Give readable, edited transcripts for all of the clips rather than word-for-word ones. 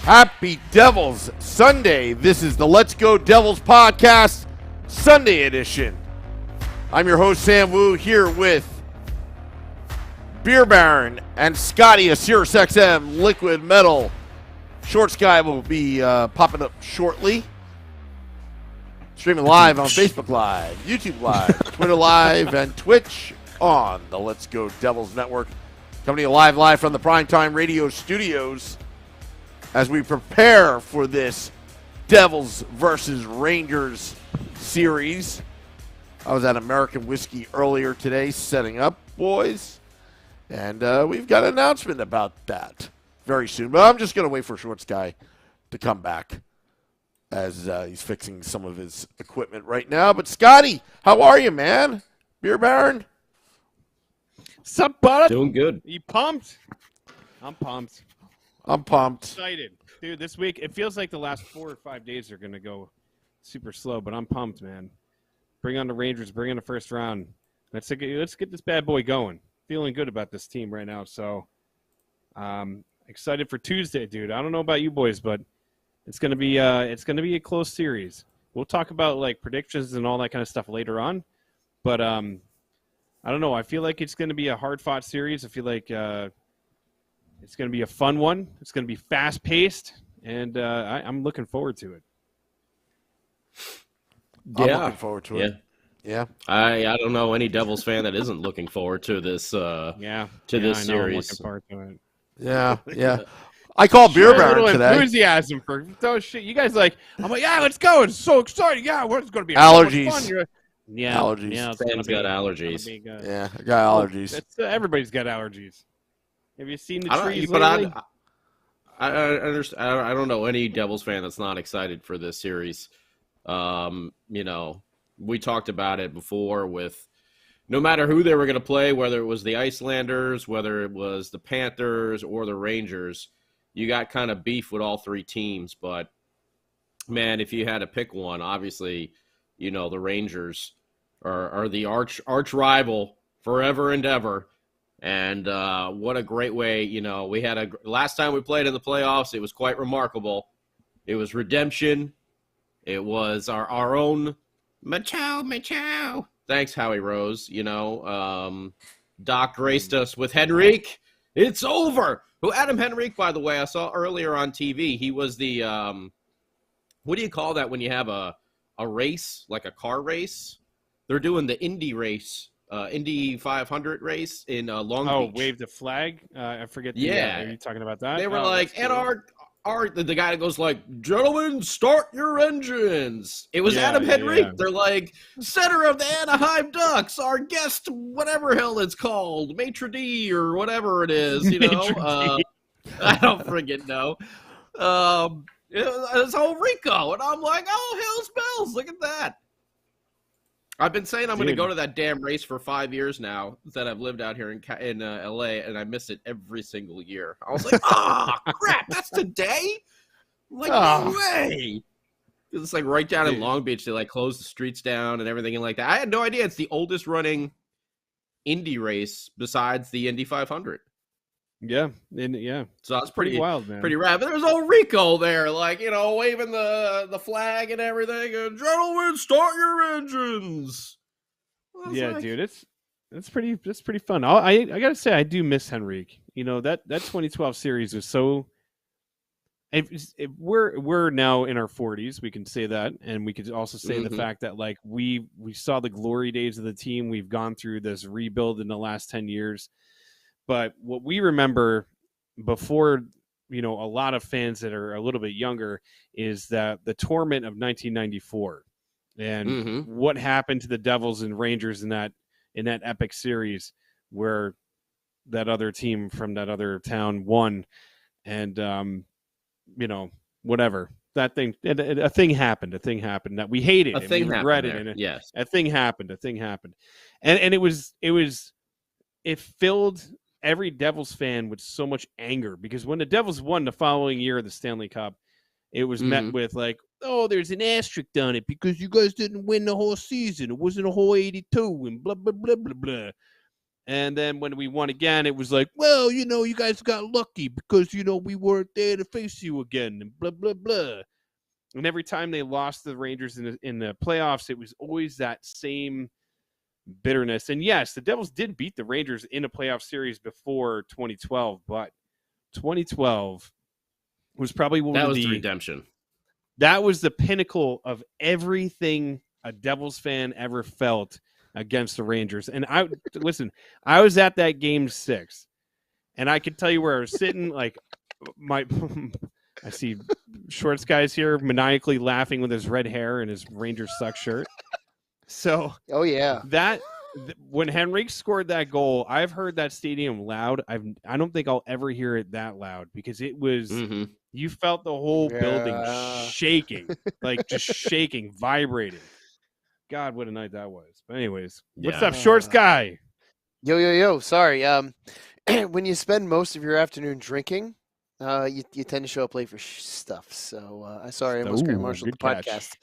Happy Devils Sunday. This is the Let's Go Devils podcast, Sunday edition. I'm your host, Sam Wu, here with Beer Baron and Scotty, a Sirius XM Liquid Metal. Short Sky will be popping up shortly. Streaming live on Facebook Live, YouTube Live, Twitter Live, and Twitch on the Let's Go Devils Network. Coming to you live from the Primetime Radio Studios as we prepare for this Devils versus Rangers series. I was at American Whiskey earlier today setting up, boys, and we've got an announcement about that very soon. But I'm just going to wait for Short Sky to come back as he's fixing some of his equipment right now. But Scotty, how are you, man? Beer Baron? What's up, bud? Doing good. You pumped? I'm pumped. I'm pumped. Excited. Dude, this week, it feels like the last 4 or 5 days are going to go super slow, but I'm pumped, man. Bring on the Rangers. Bring on the first round. Let's get this bad boy going. Feeling good about this team right now. So, excited for Tuesday, dude. I don't know about you boys, but it's going to be a close series. We'll talk about like predictions and all that kind of stuff later on, but I don't know. I feel like it's going to be a hard-fought series. I feel like it's going to be a fun one. It's going to be fast-paced, and I'm looking forward to it. I'm looking forward to it. Yeah. I don't know any Devils fan that isn't looking forward to this. This series. I'm looking forward to it. Yeah. I called Beer Baron today. Enthusiasm for those shit. You guys I'm like, yeah, let's go. It's so exciting. Yeah, it's going to be allergies. So much fun. Yeah, allergies. Yeah, Sam's got allergies. Yeah, I got allergies. Everybody's got allergies. Have you seen the trees lately? I understand. I don't know any Devils fan that's not excited for this series. We talked about it before with no matter who they were going to play, whether it was the Icelanders, whether it was the Panthers or the Rangers, you got kind of beef with all three teams. But, man, if you had to pick one, obviously, the Rangers are the arch rival forever and ever. And what a great way, we had last time we played in the playoffs, it was quite remarkable. It was redemption. It was our own Machow. Thanks, Howie Rose. Doc graced us with Henrique. It's over. Who Adam Henrique, by the way, I saw earlier on TV. He was the what do you call that when you have a race, like a car race? They're doing the Indy race, Indy 500 race in Long Beach. Oh, wave the flag? I forget. Are you talking about that? They were and the guy that goes like, gentlemen, start your engines. It was Adam Henrique. Yeah. They're like, center of the Anaheim Ducks, our guest, whatever hell it's called, maitre d' or whatever it is, I don't friggin' know. It was all Rico, and I'm like, oh, hell's bells, look at that. I've been saying I'm going to go to that damn race for 5 years now that I've lived out here in L.A., and I miss it every single year. I was like, crap, that's today? I'm like, no way. It's like right down in Long Beach. They like close the streets down and everything like that. I had no idea it's the oldest running Indy race besides the Indy 500. Yeah. So that's pretty wild, man. Pretty rad. But there's old Rico there, like, waving the flag and everything. And, gentlemen, start your engines. Yeah, dude, it's pretty fun. I gotta say, I do miss Henrique. That 2012 series was so. We're now in our 40s. We can say that, and we could also say the fact that like we saw the glory days of the team. We've gone through this rebuild in the last 10 years. But what we remember before, a lot of fans that are a little bit younger is that the torment of 1994 and what happened to the Devils and Rangers in that epic series where that other team from that other town won. And, whatever. That thing, a thing happened that we hated and we regretted. And yes. A thing happened. And it filled every Devils fan with so much anger because when the Devils won the following year of the Stanley Cup, it was met with like, oh, there's an asterisk on it because you guys didn't win the whole season. It wasn't a whole 82 and blah, blah, blah, blah, blah. And then when we won again, it was like, well, you guys got lucky because, we weren't there to face you again and blah, blah, blah. And every time they lost the Rangers in the playoffs, it was always that same bitterness. And yes, the Devils did beat the Rangers in a playoff series before 2012, but 2012 was probably the redemption. That was the pinnacle of everything a Devils fan ever felt against the Rangers. And I was at that game 6, and I could tell you where I was sitting. Like I see Shorts guys here maniacally laughing with his red hair and his Rangers suck shirt. So, oh yeah, when Henrique scored that goal, I've heard that stadium loud. I don't think I'll ever hear it that loud because it was. Mm-hmm. You felt the whole building shaking, like just shaking, vibrating. God, what a night that was. But anyways, what's up, Shorts guy? Yo. Sorry. When you spend most of your afternoon drinking, you tend to show up late for stuff. So sorry, I almost Graham Marshall the podcast.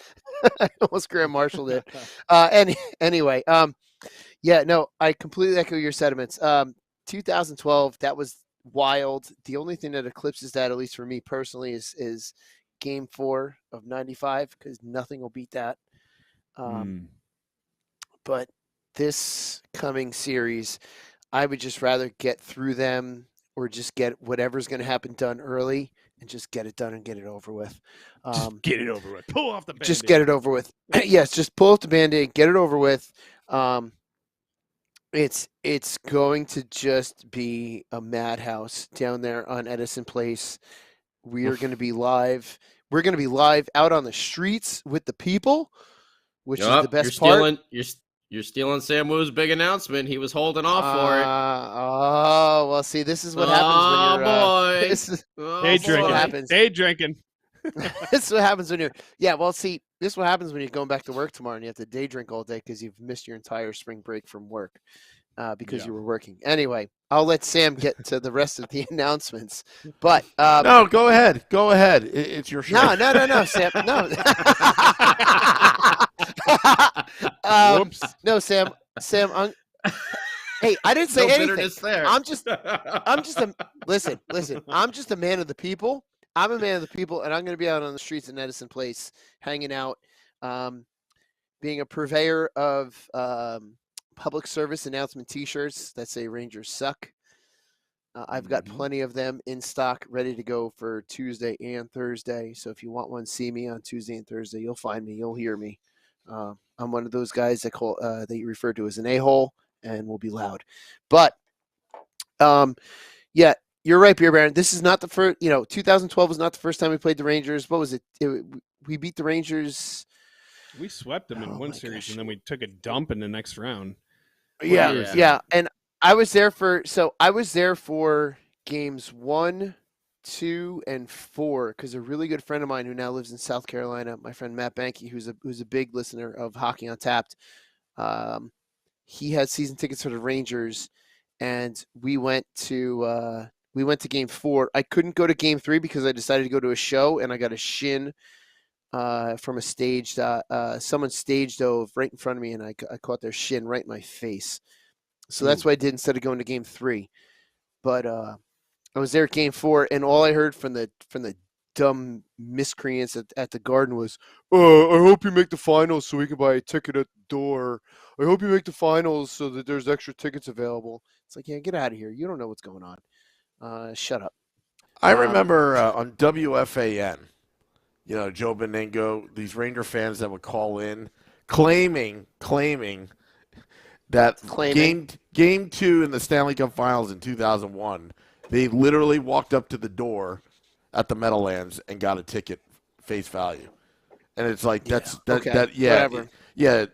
I almost Graham Marshall it. Anyway, I completely echo your sentiments. 2012, that was wild. The only thing that eclipses that, at least for me personally, is Game 4 of '95 because nothing will beat that. But this coming series, I would just rather get through them or just get whatever's going to happen done early and just get it done and get it over with. Just get it over with. Pull off the Band-Aid. Just get it over with. Yes, just pull off the Band-Aid, get it over with. It's going to just be a madhouse down there on Edison Place. We are going to be live. We're going to be live out on the streets with the people, which is the best part. You're stealing Sam Woo's big announcement. He was holding off for it. Oh, well, see, this is what happens when you're... Day drinking. This is what happens when you're... Yeah, well, see, this is what happens when you're going back to work tomorrow and you have to day drink all day because you've missed your entire spring break from work because you were working. Anyway, I'll let Sam get to the rest of the announcements. But... no, go ahead. Go ahead. It's your show. No, Sam. No. Whoops. No, Sam. Hey, I didn't say anything. There. I'm just listen. I'm just a man of the people. I'm a man of the people, and I'm going to be out on the streets in Edison Place, hanging out, being a purveyor of public service announcement T-shirts that say "Rangers suck." I've got plenty of them in stock, ready to go for Tuesday and Thursday. So if you want one, see me on Tuesday and Thursday. You'll find me. You'll hear me. I'm one of those guys that you refer to as an a-hole, and will be loud. But, you're right, Beer Baron. This is not the first. 2012 was not the first time we played the Rangers. What was it? We beat the Rangers. We swept them in one series, and then we took a dump in the next round. Yeah. And I was there for games 1, 2, and 4 because a really good friend of mine who now lives in South Carolina, my friend Matt Banky, who's a big listener of Hockey Untapped, he had season tickets for the Rangers, and we went to game 4. I couldn't go to game 3 because I decided to go to a show, and I got a shin from a stage. Someone stage dove right in front of me, and I caught their shin right in my face. So that's what I did instead of going to game 3. But I was there at game 4, and all I heard from the dumb miscreants at the Garden was, I hope you make the finals so we can buy a ticket at the door. I hope you make the finals so that there's extra tickets available. It's like, yeah, get out of here. You don't know what's going on. Shut up. I remember on WFAN, Joe Benigno, these Ranger fans that would call in claiming that game 2 in the Stanley Cup Finals in 2001, they literally walked up to the door at the Meadowlands and got a ticket face value. And it's like, whatever. Yeah,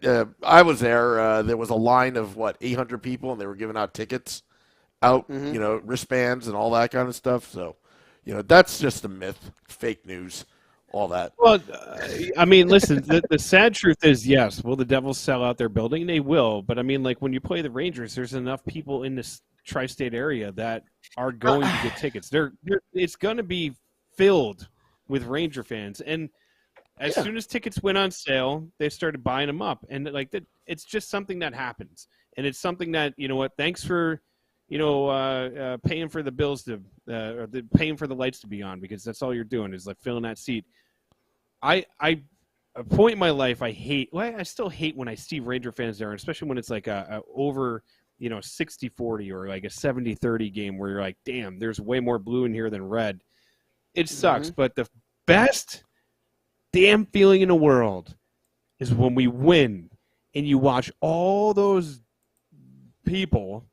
I was there. There was a line of, 800 people, and they were giving out tickets out, wristbands and all that kind of stuff. So, that's just a myth, fake news, all that. Well, I mean, listen, the sad truth is, yes, will the Devils sell out their building? They will. But, I mean, like, when you play the Rangers, there's enough people in this tri-state area that are going to get tickets. It's going to be filled with Ranger fans. And as soon as tickets went on sale, they started buying them up. And, like, it's just something that happens. And it's something that, you know what, thanks for, paying for the bills to, or paying for the lights to be on, because that's all you're doing is like filling that seat. A point in my life, I still hate when I see Ranger fans there, especially when it's like a over, 60-40 or like a 70-30 game where you're like, damn, there's way more blue in here than red. It sucks, but the best damn feeling in the world is when we win and you watch all those people,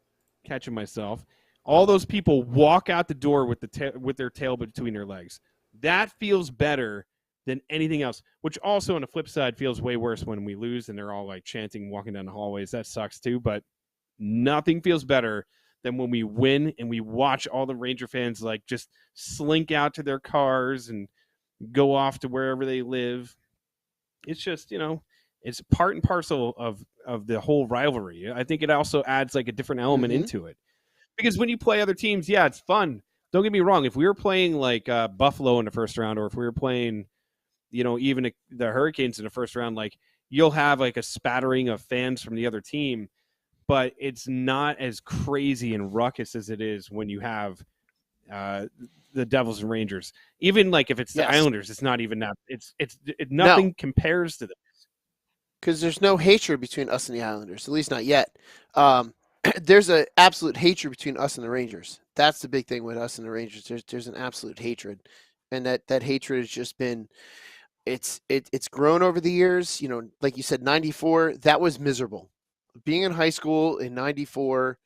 catching myself, all those people walk out the door with with their tail between their legs. That feels better than anything else, which also on the flip side feels way worse when we lose and they're all like chanting, walking down the hallways. That sucks too, but nothing feels better than when we win and we watch all the Ranger fans like just slink out to their cars and go off to wherever they live. It's just, it's part and parcel of the whole rivalry. I think it also adds like a different element into it. Because when you play other teams, yeah, it's fun. Don't get me wrong. If we were playing like Buffalo in the first round, or if we were playing, even the Hurricanes in the first round, like you'll have like a spattering of fans from the other team, but it's not as crazy and ruckus as it is when you have the Devils and Rangers. Even like if it's the Islanders, it's not even that. Nothing compares to this. Because there's no hatred between us and the Islanders, at least not yet. There's an absolute hatred between us and the Rangers. That's the big thing with us and the Rangers. There's an absolute hatred, and that hatred has just been it's grown over the years. Like you said, 94, that was miserable. Being in high school in 94,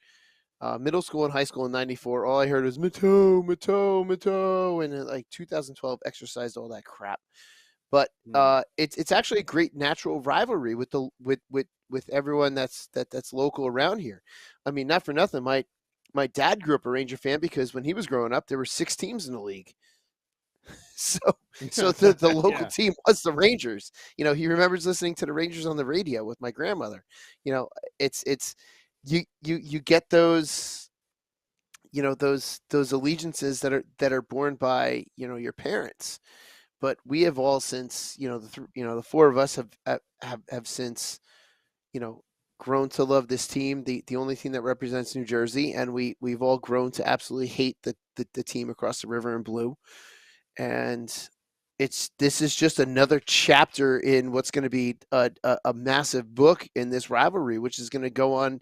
middle school and high school in 94, all I heard was Mateau, Mateau, Mateau, and in like 2012 exercised all that crap. But it's actually a great natural rivalry with everyone that's local around here. I mean, not for nothing, my dad grew up a Ranger fan because when he was growing up, there were 6 teams in the league. So the local team was the Rangers. He remembers listening to the Rangers on the radio with my grandmother. It's you get those those allegiances that are born by your parents. But we have all since the 4 of us have since grown to love this team, the only team that represents New Jersey, and we've all grown to absolutely hate the team across the river in blue. And this is just another chapter in what's going to be a massive book in this rivalry, which is going to go on,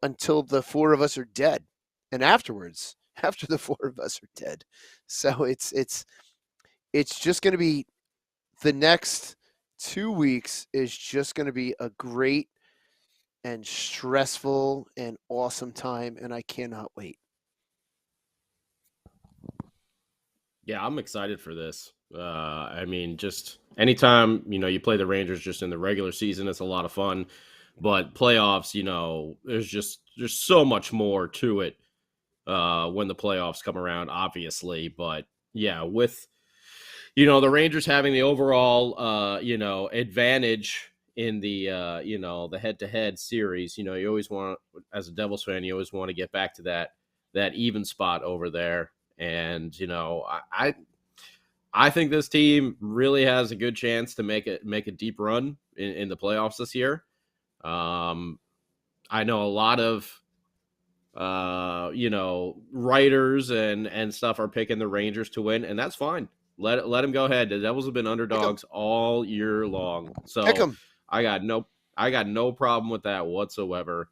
until the 4 of us are dead, and afterwards, after the 4 of us are dead. So it's just going to be, the next 2 weeks is just going to be a great and stressful and awesome time, and I cannot wait. Yeah, I'm excited for this. I mean, just anytime, you play the Rangers just in the regular season, it's a lot of fun. But playoffs, there's so much more to it when the playoffs come around, obviously. But yeah, with, the Rangers having the overall, advantage in the, the head-to-head series, you always want, as a Devils fan, you always want to get back to that even spot over there. And, I think this team really has a good chance to make a deep run in the playoffs this year. I know a lot of, writers and stuff are picking the Rangers to win, and that's fine. Let them go ahead. The Devils have been underdogs all year long, so I got no problem with that whatsoever.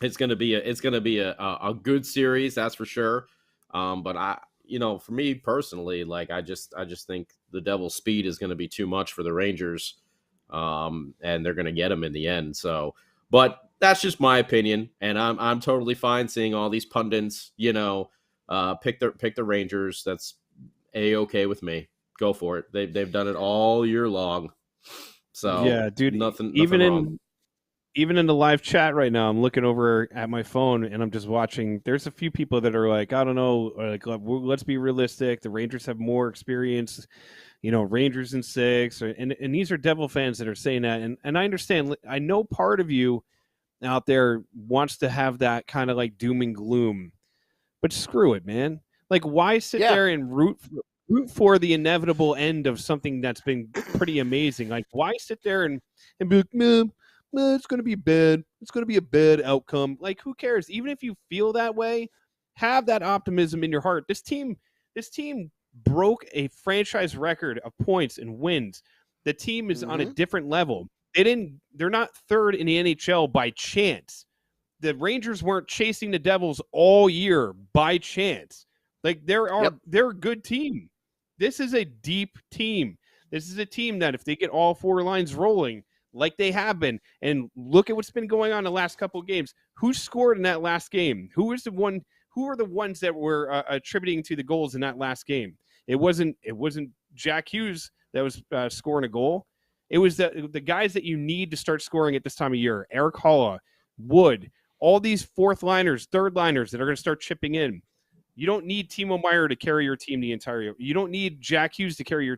It's gonna be a good series, that's for sure. But for me personally, like I just think the Devils' speed is going to be too much for the Rangers, and they're going to get them in the end. So, but that's just my opinion, and I'm totally fine seeing all these pundits, pick the Rangers. That's A-okay with me. Go for it. They've done it all year long. So yeah, dude. Nothing wrong. Even in the live chat right now, I'm looking over at my phone and I'm just watching. There's a few people that are like, I don't know, like, let's be realistic. The Rangers have more experience, Rangers in 6. And these are Devil fans that are saying that. And I understand. I know part of you out there wants to have that kind of like doom and gloom. But screw it, man. Like, why sit there and root for the inevitable end of something that's been pretty amazing? Like, why sit there and be like, man, it's going to be bad. It's going to be a bad outcome. Like, who cares? Even if you feel that way, have that optimism in your heart. This team broke a franchise record of points and wins. The team is on a different level. They're not third in the NHL by chance. The Rangers weren't chasing the Devils all year by chance. Like, they're a good team. This is a deep team. This is a team that if they get all four lines rolling like they have been, and look at what's been going on the last couple of games. Who scored in that last game? Who are the ones that were attributing to the goals in that last game? It wasn't Jack Hughes that was scoring a goal. It was the guys that you need to start scoring at this time of year. Eric Holla, Wood, all these fourth liners, third liners that are going to start chipping in. You don't need Timo Meier to carry your team the entire year. You don't need Jack Hughes to carry your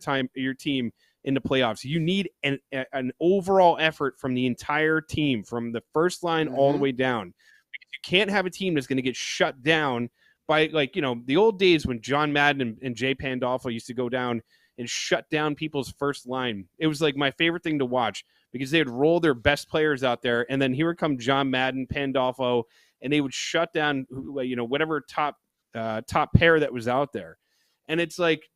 team in the playoffs. You need an overall effort from the entire team, from the first line all the way down. Because you can't have a team that's going to get shut down by, the old days when John Madden and Jay Pandolfo used to go down and shut down people's first line. It was like my favorite thing to watch because they would roll their best players out there, and then here would come John Madden, Pandolfo, and they would shut down, whatever top pair that was out there. And it's like,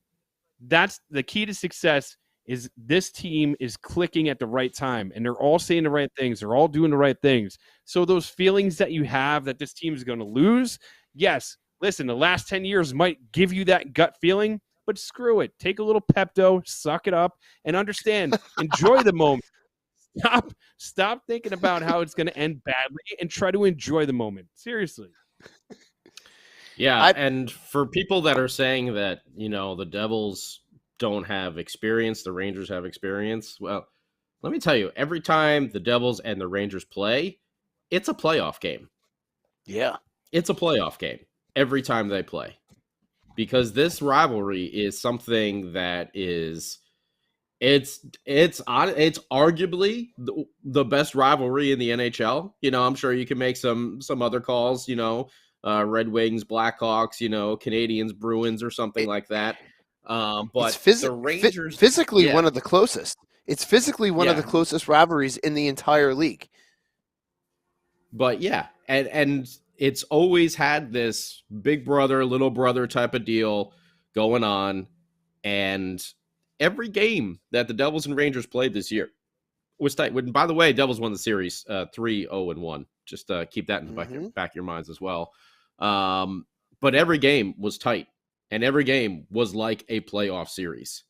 that's the key to success, is this team is clicking at the right time, and they're all saying the right things. They're all doing the right things. So those feelings that you have that this team is going to lose, yes, listen, the last 10 years might give you that gut feeling, but screw it. Take a little Pepto, suck it up, and understand, enjoy the moment. Stop thinking about how it's going to end badly and try to enjoy the moment. Seriously. Yeah, and for people that are saying that, the Devils don't have experience, the Rangers have experience, well, let me tell you, every time the Devils and the Rangers play, it's a playoff game. Yeah. It's a playoff game every time they play. Because this rivalry is something that is it's arguably the best rivalry in the NHL. I'm sure you can make some other calls, Red Wings, Blackhawks, Canadians, Bruins, or something like that. But the Rangers physically one of the closest. It's physically one of the closest rivalries in the entire league. But yeah, and it's always had this big brother, little brother type of deal going on. And every game that the Devils and Rangers played this year was tight. By the way, Devils won the series 3-0-1. Just keep that in the back of your minds as well. But every game was tight, and every game was like a playoff series.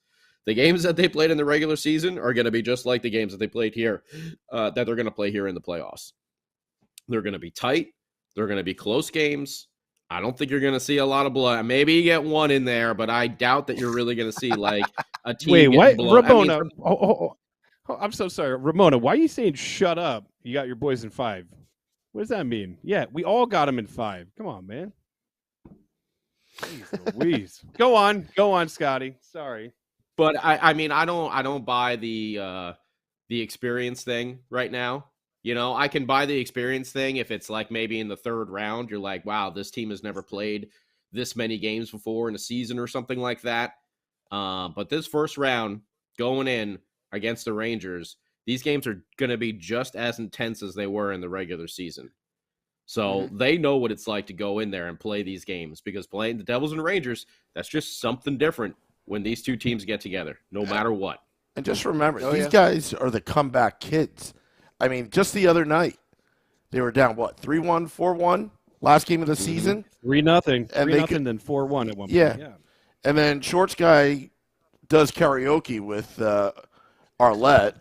The games that they played in the regular season are going to be just like the games that they played here, that they're going to play here in the playoffs. They're going to be tight. They're going to be close games. I don't think you're going to see a lot of blood. Maybe you get one in there, but I doubt that you're really going to see like a team. Wait, what? Blood. Ramona. I'm so sorry. Ramona, why are you saying shut up? You got your boys in 5. What does that mean? Yeah, we all got them in 5. Come on, man. Jeez Louise. Go on, Scotty. Sorry. But I don't buy the experience thing right now. I can buy the experience thing if it's like maybe in the third round, you're like, wow, this team has never played this many games before in a season or something like that. But this first round going in against the Rangers, these games are going to be just as intense as they were in the regular season. So they know what it's like to go in there and play these games, because playing the Devils and Rangers, that's just something different when these two teams get together, no matter what. And just remember, these guys are the comeback kids. I mean, just the other night, they were down, 3-1, 4-1, last game of the season? 3-0, 3-0, then 4-1 at one point. Yeah. And then Shorts Guy does karaoke with Arlette,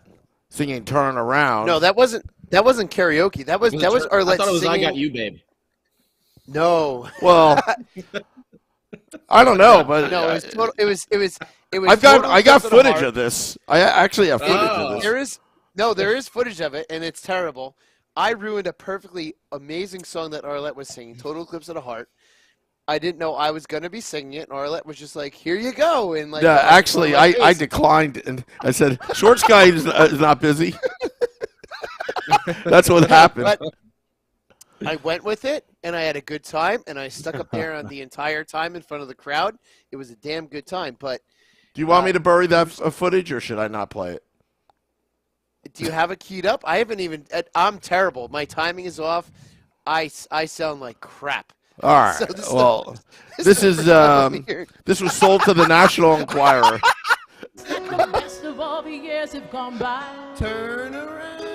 singing "Turn Around." No, that wasn't karaoke. That was Arlette. I thought it was singing. "I Got You, Babe." No. Well, I don't know, but no, it was. I got footage of this. I actually have footage of this. There is footage of it, and it's terrible. I ruined a perfectly amazing song that Arlette was singing, Total Eclipse of the Heart. I didn't know I was going to be singing it, and Arlette was just like, here you go. And like, yeah, actually, I declined, and I said, Shorts Guy is not busy. That's what happened. But I went with it, and I had a good time, and I stuck up there on the entire time in front of the crowd. It was a damn good time. But do you want me to bury that footage, or should I not play it? Do you have it keyed up? I haven't even. I'm terrible. My timing is off. I sound like crap. All right. So this this is this was sold to the National Enquirer. The best of all the years have gone by. Turn around.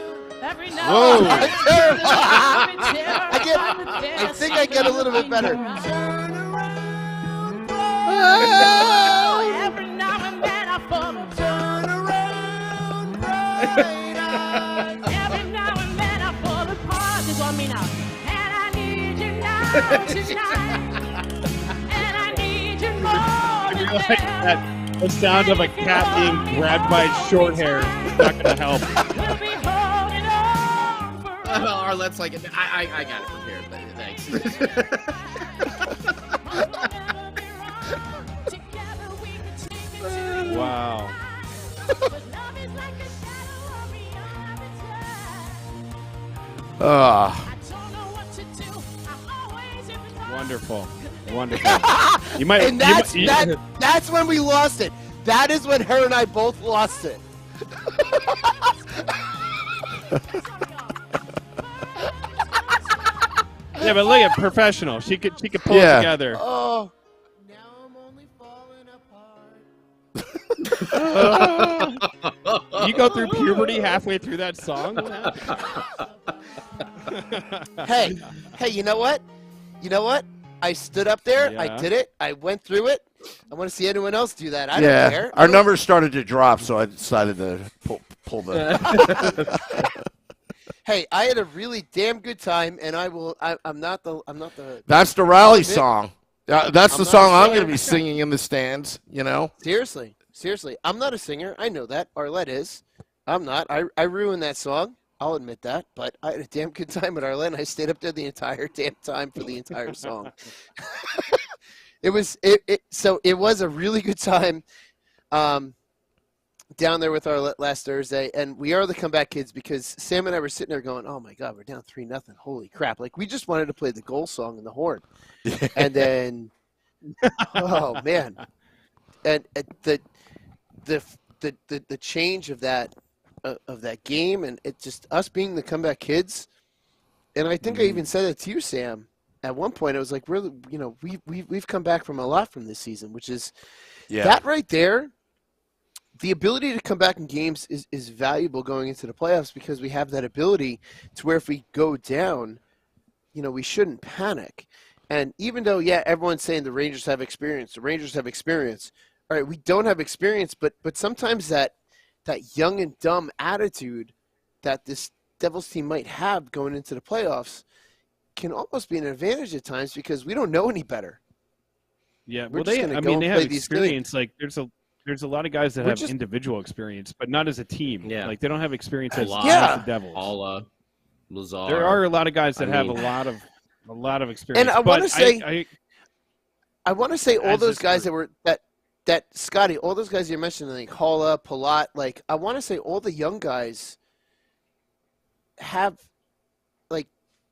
Every now Whoa. and then, I think I get a little bit better. Turn around. Every now and then I fall apart. Turn around. Every now and then I fall apart. This on me now. And I need you now tonight. And I need you more than Like that, the sound of a cat being grabbed by its short hair is not going to help. We'll be holding on forever. Arlette's like, I got it prepared, but thanks. Together we can take it to Wow. But love is like a shadow of me all the time. I don't know what to do. I'm always in the Wonderful. Wonderful. You might. And that's when we lost it. That is when her and I both lost it. Yeah, but look at professional. She could pull it together. Oh. Now I'm only falling apart. You go through puberty halfway through that song. What happened? Hey, you know what? I stood up there. Yeah. I did it. I went through it. I want to see anyone else do that. I Yeah, don't care. our numbers started to drop, so I decided to pull the. Hey, I had a really damn good time, and I'm not the. That's the rally song. That's I'm the not song a I'm singer. going to be singing in the stands. You know. Seriously. I'm not a singer. I know that. Arlette is. I'm not. I ruined that song. I'll admit that. But I had a damn good time with Arlette, and I stayed up there the entire damn time for the entire song. It was a really good time down there with Arlette last Thursday, and we are the comeback kids because Sam and I were sitting there going, "Oh my God, we're down 3-0! Holy crap!" Like we just wanted to play the goal song in the horn, and then, oh man, and the change of that game, and it just us being the comeback kids, and I think I even said it to you, Sam. At one point, I was like, "Really, we've come back from a lot from this season, which is that right there." The ability to come back in games is valuable going into the playoffs because we have that ability to where if we go down, we shouldn't panic. And even though, everyone's saying the Rangers have experience, all right, we don't have experience, but sometimes that young and dumb attitude that this Devils team might have going into the playoffs can almost be an advantage at times because we don't know any better. Yeah, We're well, just they gonna go and have play these experience. Like there's a lot of guys that We're have just- individual experience, but not as a team. Yeah. Like they don't have experience as Yeah. the Devils. Paula, Lazar. There are a lot of guys that have a lot of experience. And I want to but say, I want to say all As those this guys group. that Scotty, all those guys you mentioned, like Holla, Palat, like I want to say all the young guys have, like,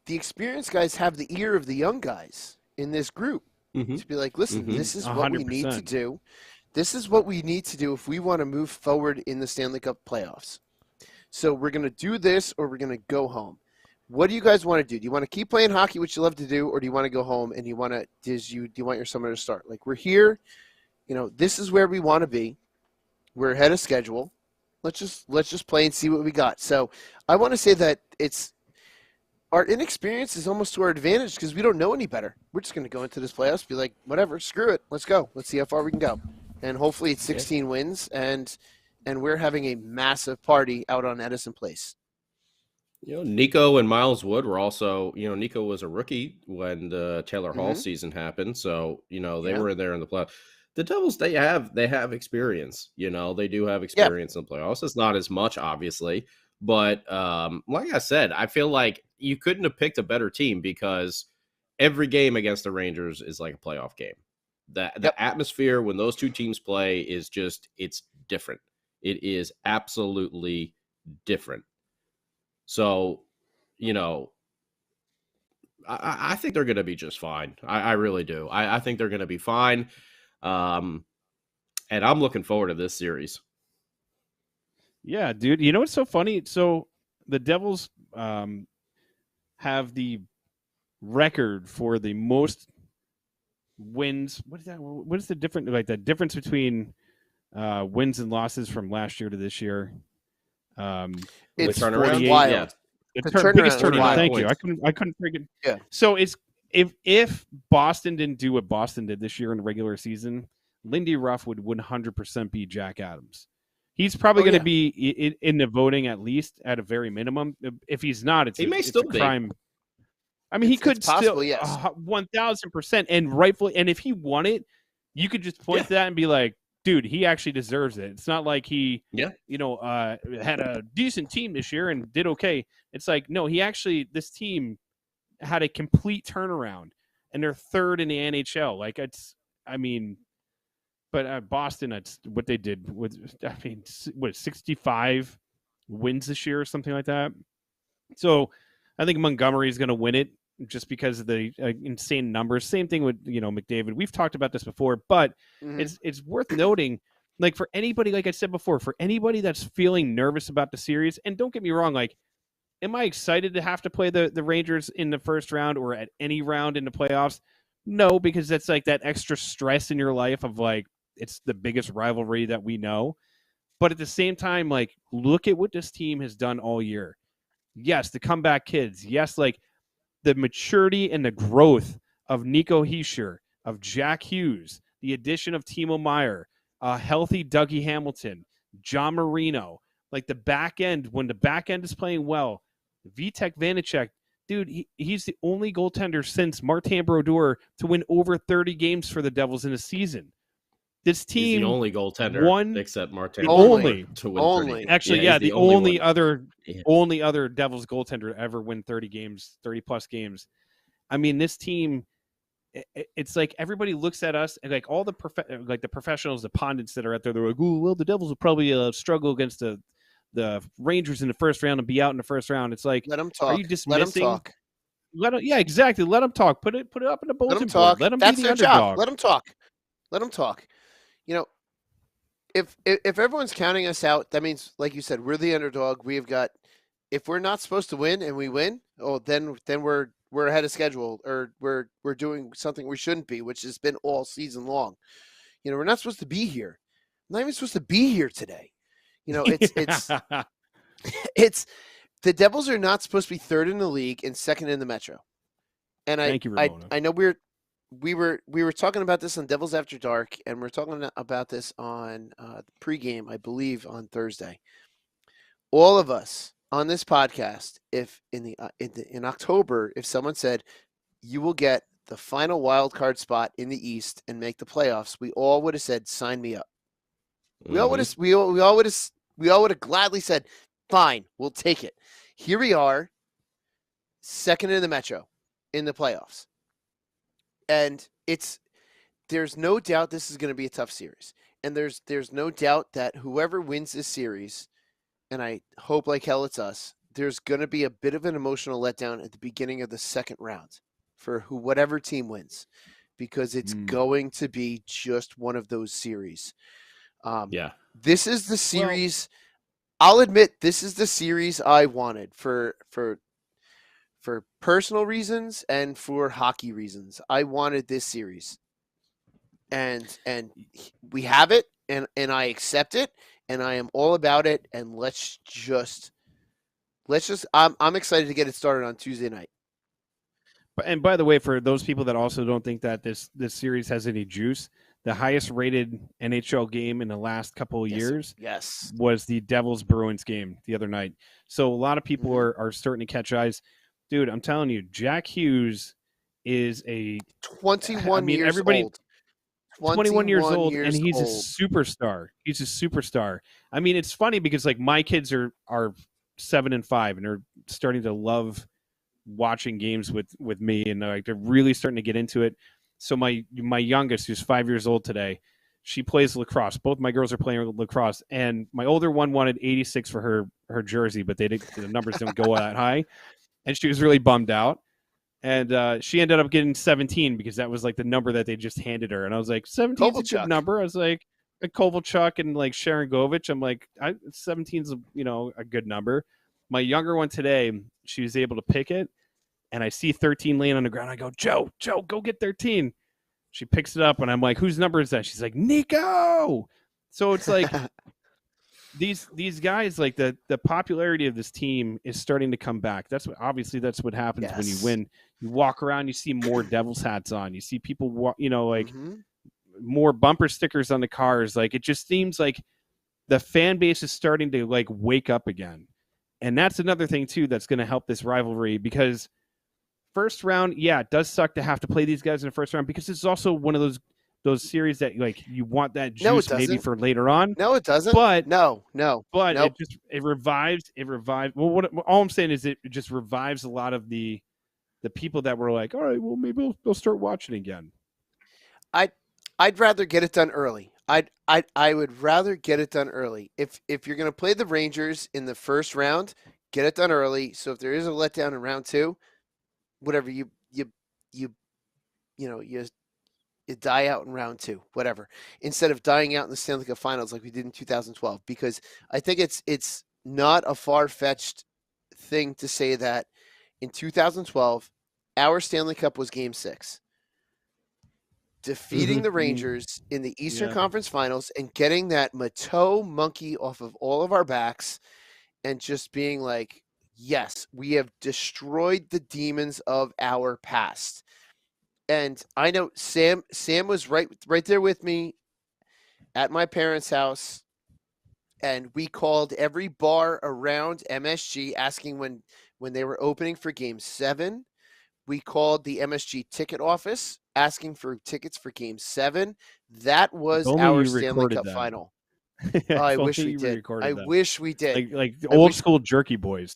the experienced guys have the ear of the young guys in this group to be like, listen, this is what we need to 100%. do. This is what we need to do if we want to move forward in the Stanley Cup playoffs. So we're going to do this or we're going to go home. What do you guys want to do? Do you want to keep playing hockey, which you love to do, or do you want to go home and do you want your summer to start? Like, we're here, this is where we want to be. We're ahead of schedule. Let's just play and see what we got. So I want to say that our inexperience is almost to our advantage because we don't know any better. We're just going to go into this playoffs, be like, whatever, screw it, let's go. Let's see how far we can go. And hopefully it's 16 wins, and we're having a massive party out on Edison Place. Nico and Miles Wood were also, Nico was a rookie when the Taylor Hall season happened. So, they were in there in the playoffs. The Devils, they have experience, they do have experience in the playoffs. It's not as much, obviously, but like I said, I feel like you couldn't have picked a better team because every game against the Rangers is like a playoff game. The atmosphere when those two teams play is just, it's different. It is absolutely different. So, I think they're going to be just fine. I really do. I think they're going to be fine. And I'm looking forward to this series. Yeah, dude. You know what's so funny? So the Devils have the record for the most wins. What is that? What is the difference? Like the difference between wins and losses from last year to this year? It's turnaround? wild. Yeah. The turnaround biggest is turnaround. wild. Thank you. Points. I couldn't freaking. Yeah. So it's if Boston didn't do what Boston did this year in the regular season, Lindy Ruff would 100% be Jack Adams. He's probably going to be in the voting at least at a very minimum. If he's not, it's He may it's still a be. crime. I mean, he could it's possible, still yes. 1000% and rightfully. And if he won it, you could just point to that and be like, dude, he actually deserves it. It's not like he, had a decent team this year and did okay. It's like, no, this team had a complete turnaround and they're third in the NHL. Like but Boston, that's what they did with, 65 wins this year or something like that. So I think Montgomery is going to win it just because of the insane numbers. Same thing with, McDavid. We've talked about this before, but it's worth noting, like for anybody, like I said before, for anybody that's feeling nervous about the series, and don't get me wrong, like, am I excited to have to play the Rangers in the first round or at any round in the playoffs? No, because that's like that extra stress in your life of like, it's the biggest rivalry that we know. But at the same time, like, look at what this team has done all year. Yes, the comeback kids. Yes, like the maturity and the growth of Nico Hischier, of Jack Hughes, the addition of Timo Meier, healthy Dougie Hamilton, John Marino. Like the back end, when the back end is playing well, Vitek Vanacek, dude, he's the only goaltender since Martin Brodeur to win over 30 games for the Devils in a season. This team, he's the only goaltender except Martin. Only to win 30. Actually, the only other Devils goaltender to ever win 30 games, 30 plus games. I mean, this team, it's like everybody looks at us and like all the professionals, the pundits that are out there, they're like, "Oh, well, the Devils will probably struggle against the Rangers in the first round and be out in the first round." It's like, let them talk. Are you dismissing? Let them talk. Yeah, exactly. Let them talk. Put it up in the bulletin Let them talk. board. Let them That's be the their underdog. job. Let them talk. Let them talk. If everyone's counting us out, that means, like you said, we're the underdog. We've got. If we're not supposed to win and we win, then we're ahead of schedule, or we're doing something we shouldn't be, which has been all season long. We're not supposed to be here. I'm not even supposed to be here today. It's the Devils are not supposed to be third in the league and second in the Metro. And Thank you, Ramona. I know we were talking about this on Devils After Dark, and we're talking about this on pregame, I believe, on Thursday. All of us on this podcast, if in October, if someone said you will get the final wild card spot in the East and make the playoffs, we all would have said, "Sign me up." We all would have gladly said, "Fine, we'll take it." Here we are, second in the Metro in the playoffs. And there's no doubt this is going to be a tough series. And there's no doubt that whoever wins this series, and I hope like hell it's us, there's going to be a bit of an emotional letdown at the beginning of the second round for whatever team wins, because it's going to be just one of those series. This is the series. I'll admit, this is the series I wanted for personal reasons and for hockey reasons. I wanted this series, and we have it, and I accept it, and I am all about it. And let's just I'm excited to get it started on Tuesday night. And by the way, for those people that also don't think that this series has any juice, the highest rated NHL game in the last couple of years was the Devils Bruins game the other night. So a lot of people are starting to catch eyes. Dude, I'm telling you, Jack Hughes is a 21 years old. 21 years old, and he's a superstar. He's a superstar. I mean, it's funny because like my kids are 7 and 5, and they're starting to love watching games with me, and they're really starting to get into it. So my youngest, who's 5 years old today, she plays lacrosse. Both my girls are playing lacrosse, and my older one wanted 86 for her jersey, but the numbers don't go that high. And she was really bummed out. And she ended up getting 17 because that was like the number that they just handed her. And I was like, 17 is a good number. I was like, Kovalchuk and like Sharangovich, I'm like, 17's a good number. My younger one today, she was able to pick it, and I see 13 laying on the ground. I go, Joe, go get 13. She picks it up, and I'm like, whose number is that? She's like, Nico. So it's like these guys, like the popularity of this team is starting to come back. That's what happens when you win. You walk around, you see more Devils hats on. You see people, more bumper stickers on the cars. Like, it just seems like the fan base is starting to like wake up again. And that's another thing too that's going to help this rivalry, because first round, it does suck to have to play these guys in the first round, because it's also one of those series that like you want that juice maybe for later on. No, it doesn't. But but nope. it revives. Well, all I'm saying is it just revives a lot of the people that were like, all right, well, maybe they'll start watching again. I'd rather get it done early. I would rather get it done early. If you're going to play the Rangers in the first round, get it done early. So if there is a letdown in round 2, whatever, you die out in round 2, whatever, instead of dying out in the Stanley Cup Finals like we did in 2012. Because I think it's not a far-fetched thing to say that in 2012, our Stanley Cup was Game 6. Defeating the Rangers in the Eastern Conference Finals and getting that Mateau monkey off of all of our backs and just being like, yes, we have destroyed the demons of our past. And I know Sam was right there with me at my parents' house, and we called every bar around MSG asking when they were opening for Game 7. We called the MSG ticket office asking for tickets for Game 7. That was our Stanley Cup final. I wish we did. I wish we did. Like the old school jerky boys.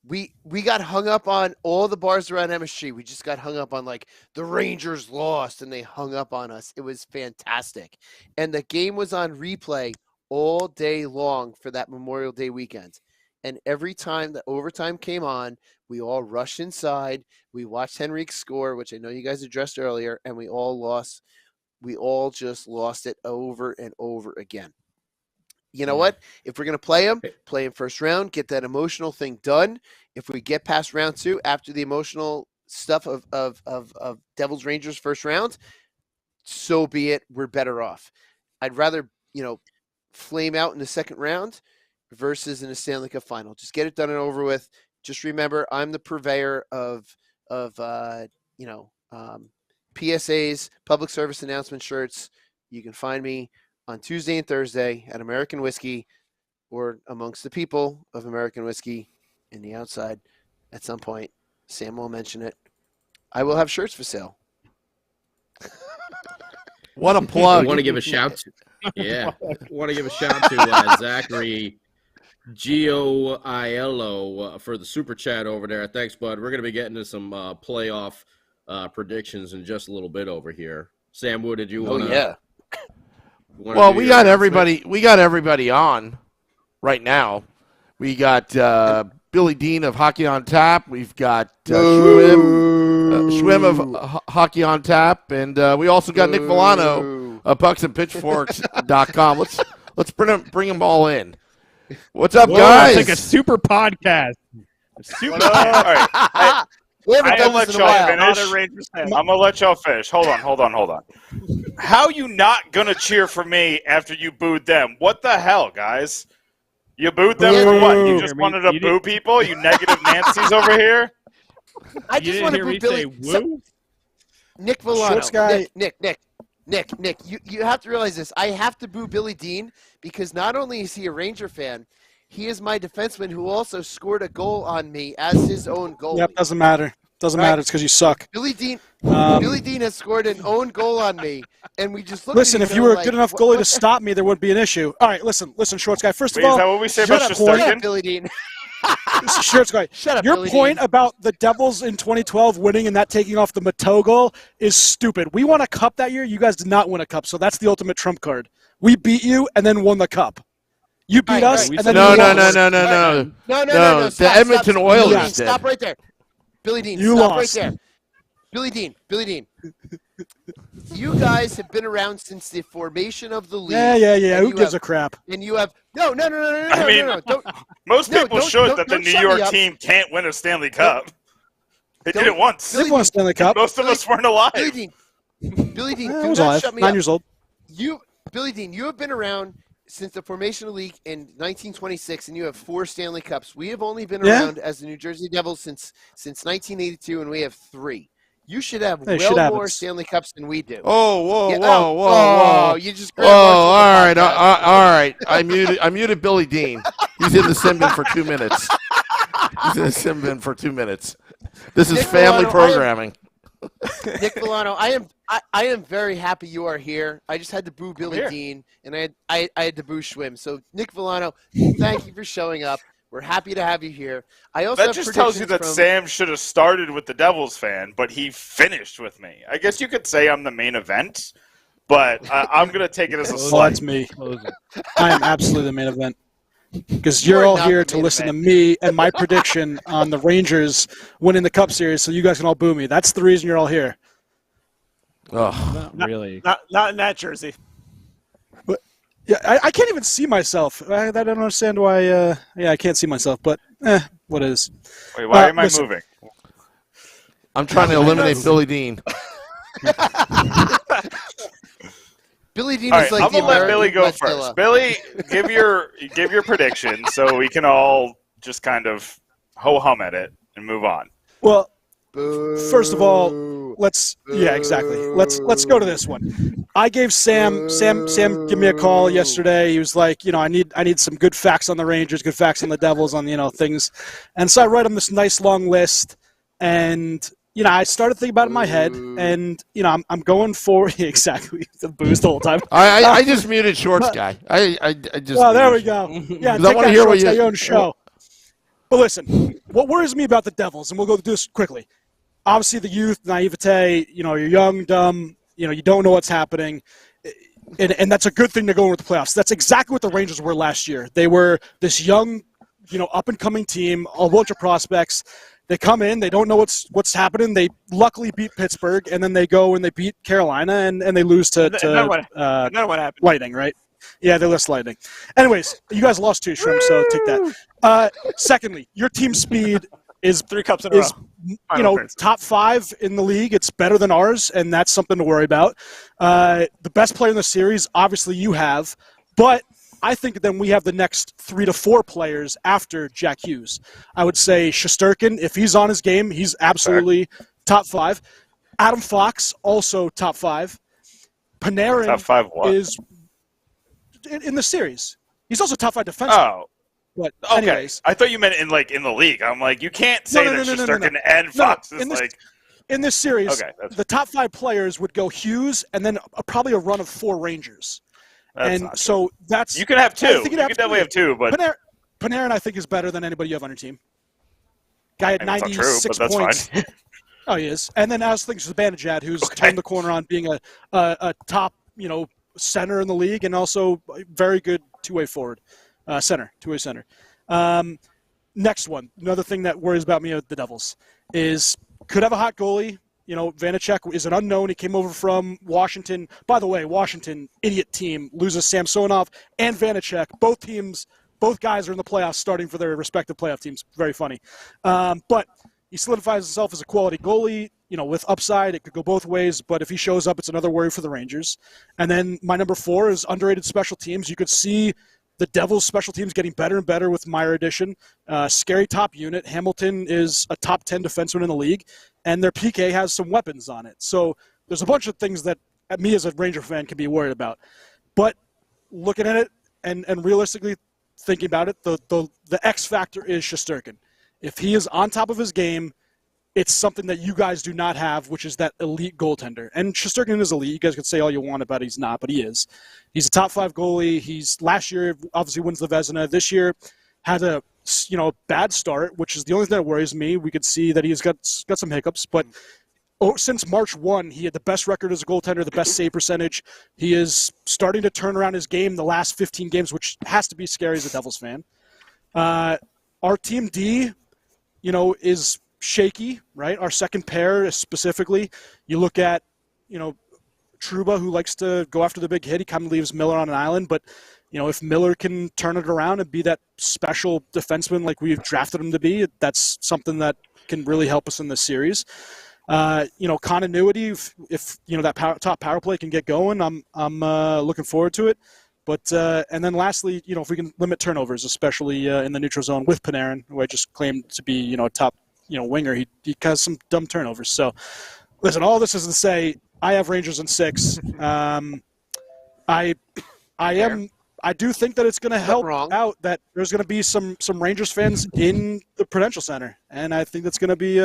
We got hung up on all the bars around MSG. We just got hung up on like the Rangers lost, and they hung up on us. It was fantastic. And the game was on replay all day long for that Memorial Day weekend. And every time the overtime came on, we all rushed inside. We watched Henrique score, which I know you guys addressed earlier, and we all lost. We all just lost it over and over again. You know what? If we're going to play him first round, get that emotional thing done. If we get past round 2 after the emotional stuff of Devils Rangers first round, so be it. We're better off. I'd rather, flame out in the second round versus in a Stanley Cup final. Just get it done and over with. Just remember, I'm the purveyor of PSAs, public service announcement shirts. You can find me on Tuesday and Thursday at American Whiskey, or amongst the people of American Whiskey in the outside. At some point, Sam will mention it. I will have shirts for sale. What a plug. I want to give a shout to Zachary Gioiello for the super chat over there. Thanks, bud. We're going to be getting to some playoff predictions in just a little bit over here. Sam, what did you want to? Oh, yeah. Well, we got everybody. We got everybody on right now. We got Billy Dean of Hockey on Tap. We've got Schwim of Hockey on Tap, and we also got Nick Villano of PucksandPitchforks.com. Let's bring them all in. What's up, guys? It's like a super podcast. All right. I'm gonna let y'all finish. I'm gonna let y'all finish. Hold on. How you not gonna cheer for me after you booed them? What the hell, guys? You booed them for what? You just wanted to boo people? You negative Nancy's over here? I just want to boo Billy. Nick Villano. Nick, you have to realize this. I have to boo Billy Dean because not only is he a Ranger fan, he is my defenseman who also scored a goal on me as his own goal. Yep, doesn't matter. Doesn't matter. It's because you suck. Billy Dean has scored an own goal on me, and we just looked listen. At if you were a good enough goalie to stop me, there wouldn't be an issue. All right, listen, Shorts guy. First of all, is that what we say about Shesterkin? Billy Dean. Shorts guy. Shut up, Your Billy point Dean. about the Devils in 2012 winning and that taking off the Mateau goal is stupid. We won a cup that year. You guys did not win a cup, so that's the ultimate trump card. We beat you and then won the cup. You beat us and then No. Stop, Edmonton Oilers did. Stop right there. Billy Dean, You stop lost. right there. Billy Dean. You guys have been around since the formation of the league. Yeah. Who gives a crap? And you have no. I mean, Don't, most no, people don't- should don't- that the don't New shut me York up. team can't win a Stanley Cup. They did Don't- it once. They won a Stanley Cup. Most of us weren't alive. Billy Dean, I do was not alive. shut me 9 up. years old. Billy Dean, you have been around since the formation of the league in 1926, and you have 4 Stanley Cups. We have only been Yeah. around as the New Jersey Devils since 1982, and we have 3. You should have Hey, shit well more happens. Stanley Cups than we do. Oh, whoa, Yeah, whoa, whoa, oh, whoa. you just Whoa, grabbed Mark all from the right, podcast. all right. I muted Billy Dean. He's in the sim bin for 2 minutes. He's in the sim bin for 2 minutes. This is Nick family Villano, programming. Nick Villano, I am very happy you are here. I just had to boo Billy Here. Dean, and I had to boo Schwim. So Nick Villano, thank you for showing up. We're happy to have you here. I also That have just tells you that predictions Sam should have started with the Devils fan, but he finished with me. I guess you could say I'm the main event, but I'm going to take it as a Well, slight. that's me. I am absolutely the main event. Because you're You're all not here the to main listen event. to me and my prediction on the Rangers winning the Cup Series, so you guys can all boo me. That's the reason you're all here. Oh, Not really. Not in that jersey. Yeah, I can't even see myself. I don't understand why. I can't see myself. But what is? Wait, why am I listen. moving? I'm trying to eliminate Billy Dean. Billy Dean All is right, like I'm the gonna let American Billy go Godzilla. first. Billy, give your prediction so we can all just kind of ho hum at it and move on. Well, Boo. first of all, let's exactly. Let's go to this one. I gave Sam give me a call yesterday. He was like, I need some good facts on the Rangers, good facts on the Devils, on things. And so I write him this nice long list, and I started thinking about it in my head, and I'm going for exactly the booze the whole time. I just muted Shorts guy. I just. Well, there we muted- go. Yeah, I take wanna that, hear what Shorts, you- your own show. But listen, what worries me about the Devils, and we'll go do this quickly. Obviously, the youth, naivete. You're young, dumb. You don't know what's happening, and that's a good thing to go into the playoffs. That's exactly what the Rangers were last year. They were this young, up and coming team, a bunch of prospects. They come in, they don't know what's happening. They luckily beat Pittsburgh, and then they go and they beat Carolina, and they lose to None what happened. Lightning, right? Yeah, they lost Lightning. Anyways, you guys lost 2, Schwim, so take that. Secondly, your team speed is 3 cups in a row. Final appearance. top 5 in the league. It's better than ours, and that's something to worry about. The best player in the series, obviously, you have, but I think then we have the next 3 to 4 players after Jack Hughes. I would say Shesterkin, if he's on his game, he's absolutely top 5. Adam Fox, also top 5. Panarin Top 5 what? is in the series. He's also top 5 defenseman. Oh, But okay. anyways, I thought you meant in the league. I'm like, you can't say No, that no, no, Shesterkin no. and Fox is in this- like. in this series, Okay, that's- the top 5 players would go Hughes and then probably a run of 4 Rangers. That's and not so that's You can have 2. I think You you'd can have definitely have 2, but Panarin, I think, is better than anybody you have on your team. Guy had I mean, it's not true, 96 but that's points. fine. Oh, he is. And then I was thinking Zibanejad, who's Okay. turned the corner on being a top, center in the league, and also a very good two-way forward, two-way center. Next one, another thing that worries about me with the Devils is could have a hot goalie. Vanacek is an unknown. He came over from Washington. By the way, Washington, idiot team, loses Samsonov and Vanacek. Both guys are in the playoffs starting for their respective playoff teams. Very funny. But he solidifies himself as a quality goalie, with upside. It could go both ways, but if he shows up, it's another worry for the Rangers. And then my number 4 is underrated special teams. You could see the Devils' special teams getting better and better with Meyer addition. Scary top unit. Hamilton is a top 10 defenseman in the league, and their PK has some weapons on it. So there's a bunch of things that me as a Ranger fan can be worried about. But looking at it and realistically thinking about it, the X factor is Shesterkin. If he is on top of his game, it's something that you guys do not have, which is that elite goaltender. And Shesterkin is elite. You guys could say all you want about he's not, but he is. He's a top 5 goalie. He's last year obviously wins the Vezina. This year had a bad start, which is the only thing that worries me. We could see that he's got some hiccups, but since March 1, he had the best record as a goaltender, the best save percentage. He is starting to turn around his game the last 15 games, which has to be scary as a Devils fan. Our team D, is shaky, right? Our second pair specifically. You look at, Trouba, who likes to go after the big hit. He kind of leaves Miller on an island, but if Miller can turn it around and be that special defenseman like we've drafted him to be, that's something that can really help us in this series. Continuity. If that top power play can get going, I'm looking forward to it. But and then lastly, if we can limit turnovers, especially in the neutral zone with Panarin, who I just claimed to be a top winger, he has some dumb turnovers. So listen, all this is to say I have Rangers in 6. I do think that it's going to help out that there's going to be some Rangers fans in the Prudential Center, and I think that's going to be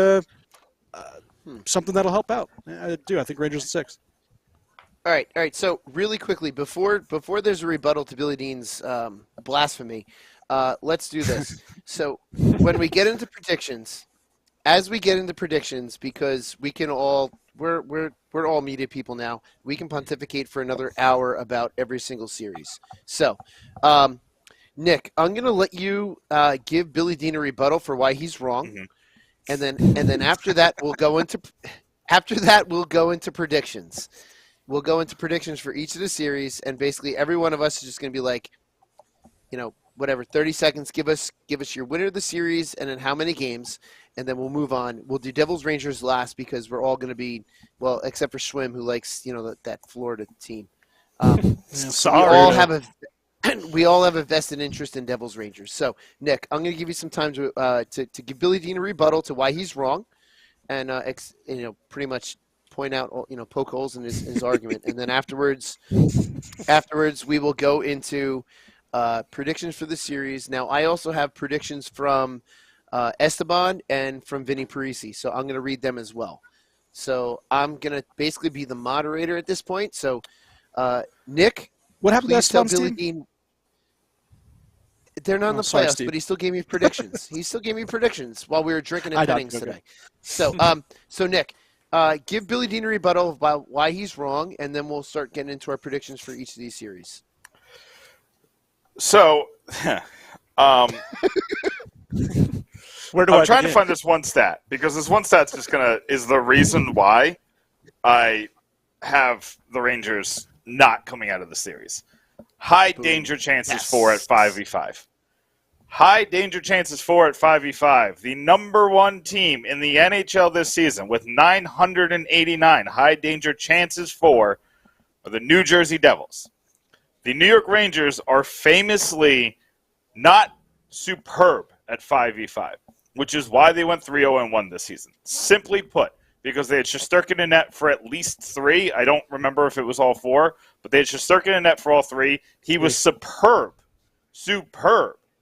something that'll help out. I do. I think Rangers in 6. All right. So really quickly, before there's a rebuttal to Billy Dean's blasphemy, let's do this. So when we get into predictions, because we can all we're all media people now, we can pontificate for another hour about every single series. So, Nick, I'm gonna let you give Billy Dean a rebuttal for why he's wrong, and then after that we'll go into predictions. We'll go into predictions for each of the series, and basically every one of us is just going to be like, 30 seconds. Give us your winner of the series, and then how many games, and then we'll move on. We'll do Devils Rangers last because we're all going to be, well, except for Schwim, who likes that Florida team. We all have a vested interest in Devils Rangers. So Nick, I'm going to give you some time to give Billy Dean a rebuttal to why he's wrong, and pretty much point out, poke holes in his argument, and then afterwards we will go into predictions for the series. Now, I also have predictions from Esteban and from Vinny Parisi, so I'm going to read them as well. So I'm going to basically be the moderator at this point. So, Nick, what happened to Esteban's Billy team? Dean. They're not in the playoffs, Steve. But he still gave me predictions. While we were drinking and Pennings today. So, Nick, give Billy Dean a rebuttal about why he's wrong, and then we'll start getting into our predictions for each of these series. So, I'm trying to find this one stat, because this one stat's is the reason why I have the Rangers not coming out of the series. High danger chances for at 5v5. High danger chances for at 5v5. The number one team in the NHL this season with 989 high danger chances for are the New Jersey Devils. The New York Rangers are famously not superb at 5v5, which is why they went 3-0-1 this season. Simply put, because they had Shesterkin in net for at least 3. I don't remember if it was all 4, but they had Shesterkin in net for all 3. He was superb.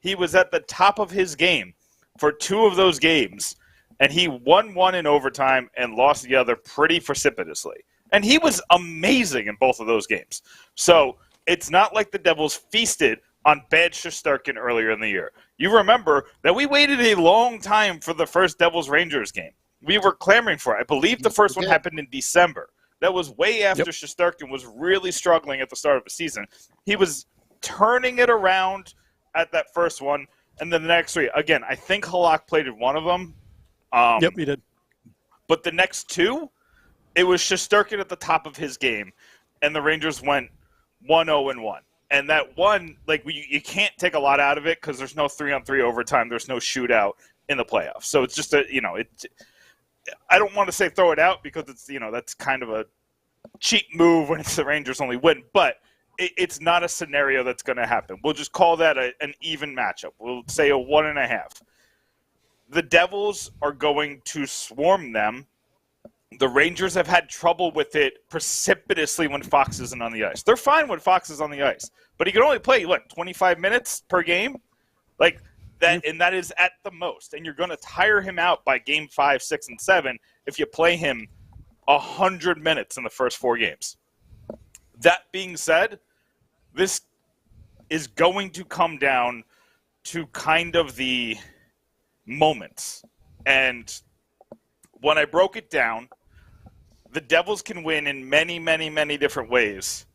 He was at the top of his game for 2 of those games, and he won 1 in overtime and lost the other pretty precipitously. And he was amazing in both of those games. So it's not like the Devils feasted on bad Shesterkin earlier in the year. You remember that we waited a long time for the first Devils-Rangers game. We were clamoring for it. I believe the first one happened in December. That was way after Shesterkin was really struggling at the start of the season. He was turning it around at that first one, and then the next 3. Again, I think Halak played in one of them. Yep, he did. But the next 2, it was Shesterkin at the top of his game, and the Rangers went 1-0-1. And that one, you can't take a lot out of it because there's no 3-on-3 overtime. There's no shootout in the playoffs. So it's just I don't want to say throw it out because it's, that's kind of a cheap move when it's the Rangers only win. But it's not a scenario that's going to happen. We'll just call that an even matchup. We'll say a 1.5. The Devils are going to swarm them. The Rangers have had trouble with it precipitously when Fox isn't on the ice. They're fine when Fox is on the ice, but he can only play 25 minutes per game, and that is at the most. And you're going to tire him out by game 5, 6, and 7 if you play him 100 minutes in the first 4 games. That being said, this is going to come down to kind of the moments. And when I broke it down, the Devils can win in many, many, many different ways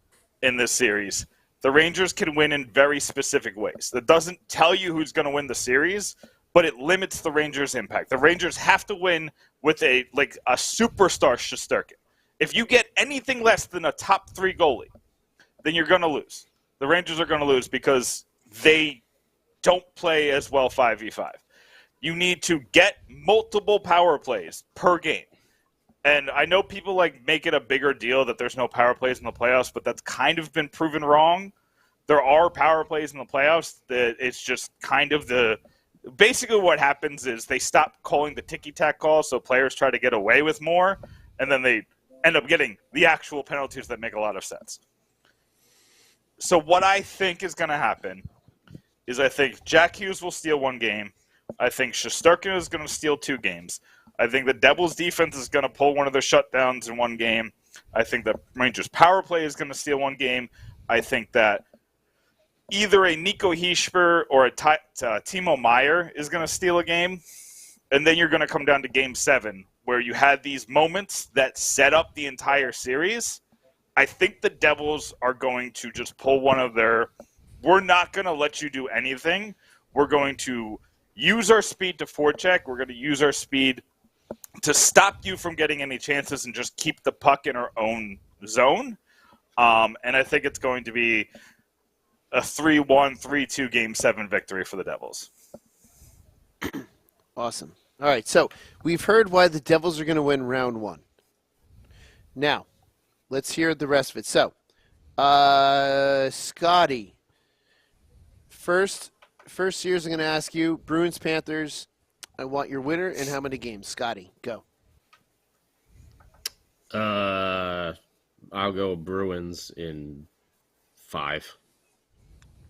in this series. The Rangers can win in very specific ways. That doesn't tell you who's going to win the series, but it limits the Rangers' impact. The Rangers have to win with a superstar Shesterkin. If you get anything less than a top 3 goalie, then you're going to lose. The Rangers are going to lose because they don't play as well 5v5. You need to get multiple power plays per game. And I know people make it a bigger deal that there's no power plays in the playoffs, but that's kind of been proven wrong. There are power plays in the playoffs that it's just kind of basically what happens is they stop calling the ticky-tack call, so players try to get away with more, and then they end up getting the actual penalties that make a lot of sense. So what I think is going to happen is I think Jack Hughes will steal 1 game. I think Shesterkin is going to steal 2 games. I think the Devils' defense is going to pull one of their shutdowns in 1 game. I think the Rangers' power play is going to steal 1 game. I think that either a Nico Hischier or a Timo Meier is going to steal a game. And then you're going to come down to Game 7, where you had these moments that set up the entire series. I think the Devils are going to just pull one of their, we're not going to let you do anything. We're going to use our speed to forecheck. We're going to use our speed to stop you from getting any chances and just keep the puck in our own zone. And I think it's going to be a 3-1, 3-2 Game 7 victory for the Devils. Awesome. All right, so we've heard why the Devils are going to win round 1. Now, let's hear the rest of it. So, Scotty, first series I'm going to ask you, Bruins-Panthers, I want your winner and how many games. Scotty, go. I'll go Bruins in 5.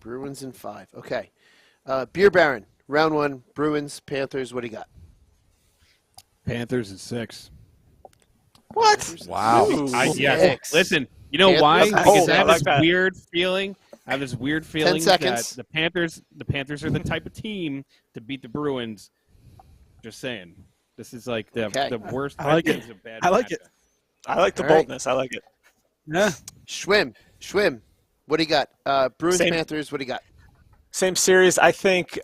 Bruins in 5. Okay. Beer Baron, round 1, Bruins, Panthers, what do you got? Panthers in 6. What? Wow. Yes. Listen, you know why? Because I have this weird feeling. I have this weird feeling that the Panthers are the type of team to beat the Bruins. Just saying. This is like the worst. I like it. I like it. I like the boldness. I like it. Yeah. Schwim, what do you got? Bruins, Panthers, what do you got? Same series. I think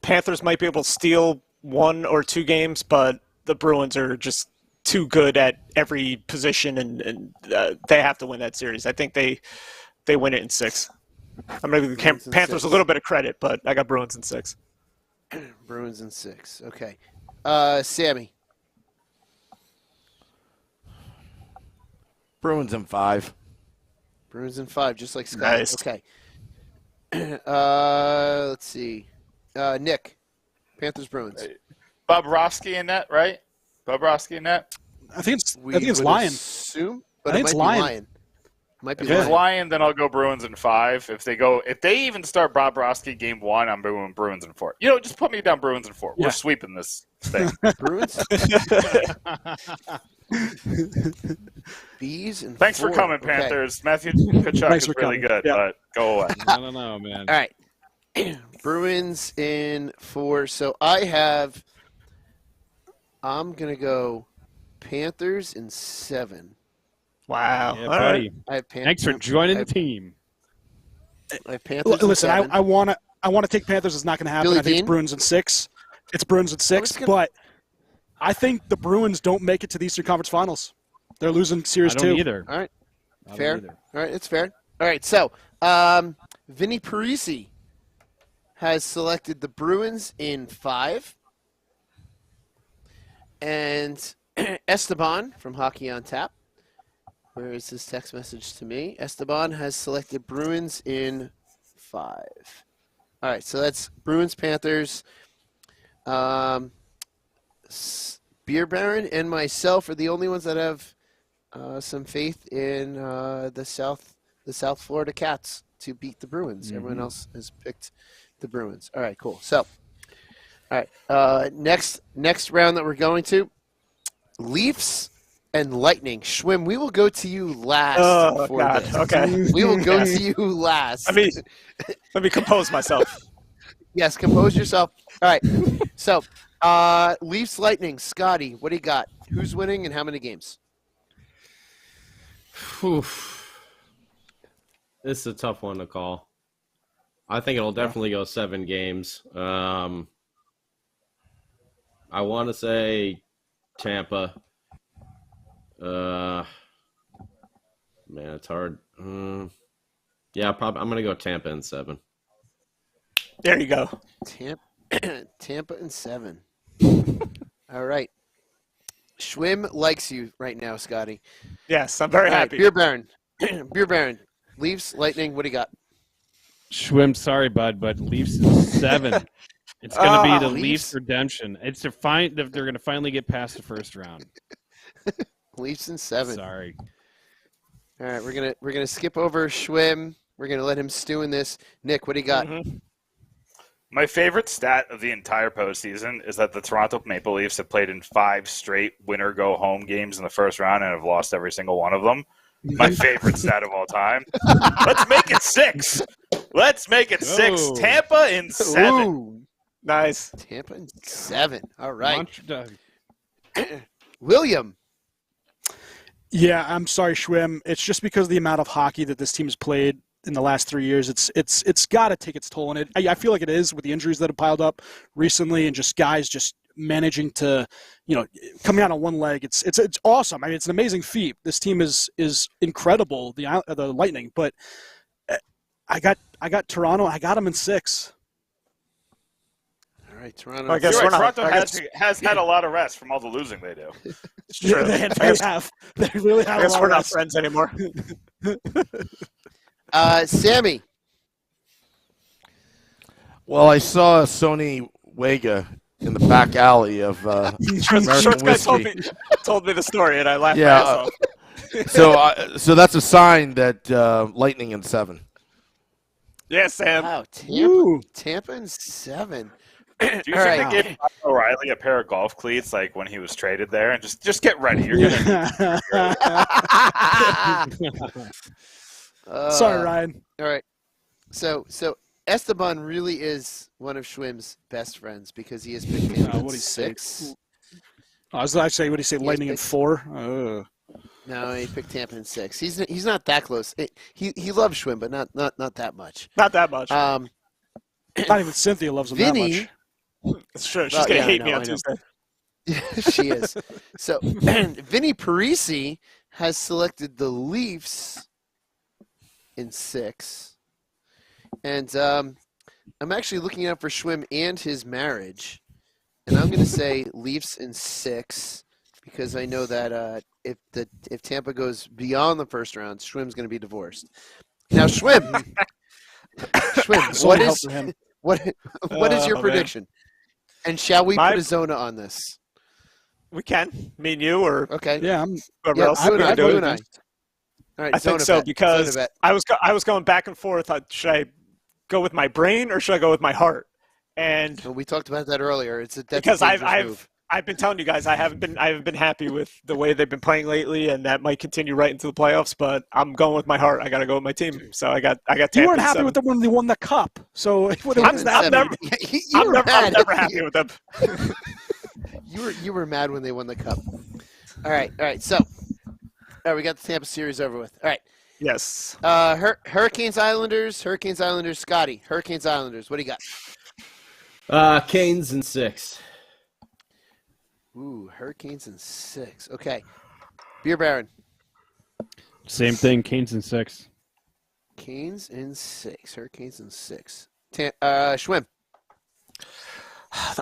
Panthers might be able to steal 1 or 2 games, but the Bruins are just too good at every position, and they have to win that series. I think they win it in 6. I'm going to give the Panthers a little bit of credit, but I got Bruins in 6. Bruins in 6. Okay. Sammy. Bruins in 5. Bruins in 5, just like Scott. Nice. Okay. Let's see. Nick. Panthers, Bruins. Bobrovsky in net, right? Bobrovsky in net? I think it's Lion. Assume, but I think it it's might Lion. Be Lion. If it's Lion, then I'll go Bruins in 5. If they even start Bobrovsky Game 1, I'm going Bruins in 4. Just put me down Bruins in 4. Yeah. We're sweeping this thing. Bruins? Bees and Thanks 4. for coming, Okay. Panthers. Matthew Tkachuk Thanks is for really coming. good, Yeah. but go away. I don't know, man. All right. Bruins in 4. So I'm going to go Panthers in 7. Wow. Yeah, All buddy. right. I have Thanks for joining the team. I have Panthers in Listen, 7. I want to take Panthers. It's not going to happen. Billy I think Dean? it's Bruins in 6. It's Bruins in 6, but I think the Bruins don't make it to the Eastern Conference Finals. They're losing series I don't 2. either. All right. I don't Fair. either. All right, it's fair. All right, so Vinny Parisi has selected the Bruins in 5. And Esteban from Hockey on Tap, where is his text message to me? Esteban has selected Bruins in 5. All right, so that's Bruins, Panthers. Beer Baron and myself are the only ones that have some faith in the South Florida Cats to beat the Bruins. Mm-hmm. Everyone else has picked the Bruins. All right, cool. So, all right, next round that we're going to, Leafs and Lightning. Schwim, we will go to you last. Oh, for God. this. Okay. We will go to you last. Let me compose myself. Yes, compose yourself. All right. So, Leafs, Lightning. Scotty, what do you got? Who's winning and how many games? This is a tough one to call. I think it'll definitely go 7 games. I want to say Tampa. Man, it's hard. Yeah, probably. I'm gonna go Tampa in 7. There you go. Tampa in 7. All right. Schwim likes you right now, Scotty. Yes, I'm very All right, happy. Beer Baron. Beer Baron. Leafs, Lightning, what do you got? Schwim, sorry, bud, but Leafs in 7. It's going to be the Leafs? Leafs redemption. It's to find if they're going to finally get past the first round. Leafs in 7. Sorry. All right, we're gonna skip over Schwim. We're gonna let him stew in this. Nick, what do you got? My favorite stat of the entire postseason is that the Toronto Maple Leafs have played in 5 straight winner-go-home games in the first round and have lost every single one of them. My favorite stat of all time. Let's make it 6. Let's make it 6. Oh. Tampa in 7. Ooh, Nice. Tampa in 7. All right, Montreal- William. Yeah, I'm sorry, Schwim. It's just because of the amount of hockey that this team has played in the last 3 years. It's got to take its toll on it. I feel like it is with the injuries that have piled up recently and just guys just managing to, coming out on one leg. It's awesome. I mean, it's an amazing feat. This team is incredible. The Lightning, but I got Toronto. I got them in 6. All right, Toronto. I guess You're right, we're not- Toronto I has had a lot of rest from all the losing they do. It's true. They have. They really have. I guess a lot we're of not rest. friends anymore. Sammy. Well, I saw Sony Wega in the back alley of Shorts American guy told whiskey. me the story, and I laughed Yeah, myself. So that's a sign that Lightning in 7. Yeah, Sam. Wow, Woo. Tampa in 7. Do you All think right. they gave Ryan O'Reilly a pair of golf cleats like when he was traded there? And just get ready. You're gonna Sorry, Ryan. All right. So Esteban really is one of Schwim's best friends because he has picked Tampa in What'd he say? 6. I was going to say, what do you say, Lightning in picked- 4? No, he picked Tampa in 6. He's not that close. He loves Schwim, but not that much. Not that much. Not even Cynthia loves him that Vinny, much. It's true. She's well, going to yeah, hate I me know, on I know. Tuesday. she is. So Vinny Parisi has selected the Leafs in 6. And I'm actually looking out for Schwim and his marriage. And I'm going to say Leafs in 6 because I know that if Tampa goes beyond the first round, Schwim's going to be divorced. Now, Schwim, So what help is for him. what is your Oh, man. prediction? And shall we My- put a Zona on this? We can. Me and you, or Okay. Yeah, I'm whoever Yeah, else is you and going I, to do you it. and I. All right, I think Zona so bet. because Zona bet. I was going back and forth. Should I go with my brain or should I go with my heart? And Well, we talked about that earlier. That's because a dangerous move. I've been telling you guys I haven't been happy with the way they've been playing lately, and that might continue right into the playoffs. But I'm going with my heart. I got to go with my team. So I got Tampa. you weren't in happy 7. with them when they won the cup. So what I'm is not- that? I'm never- You I'm were never, I'm mad. never happy with them. You were mad when they won the cup. All right. So, all right, we got the Tampa series over with. All right. Yes. Hurricanes Islanders. Scotty. Hurricanes Islanders. What do you got? Canes in 6. Ooh, Hurricanes in 6. Okay. Beer Baron. Same thing. Canes in 6. Canes in 6. Hurricanes in 6. Schwim.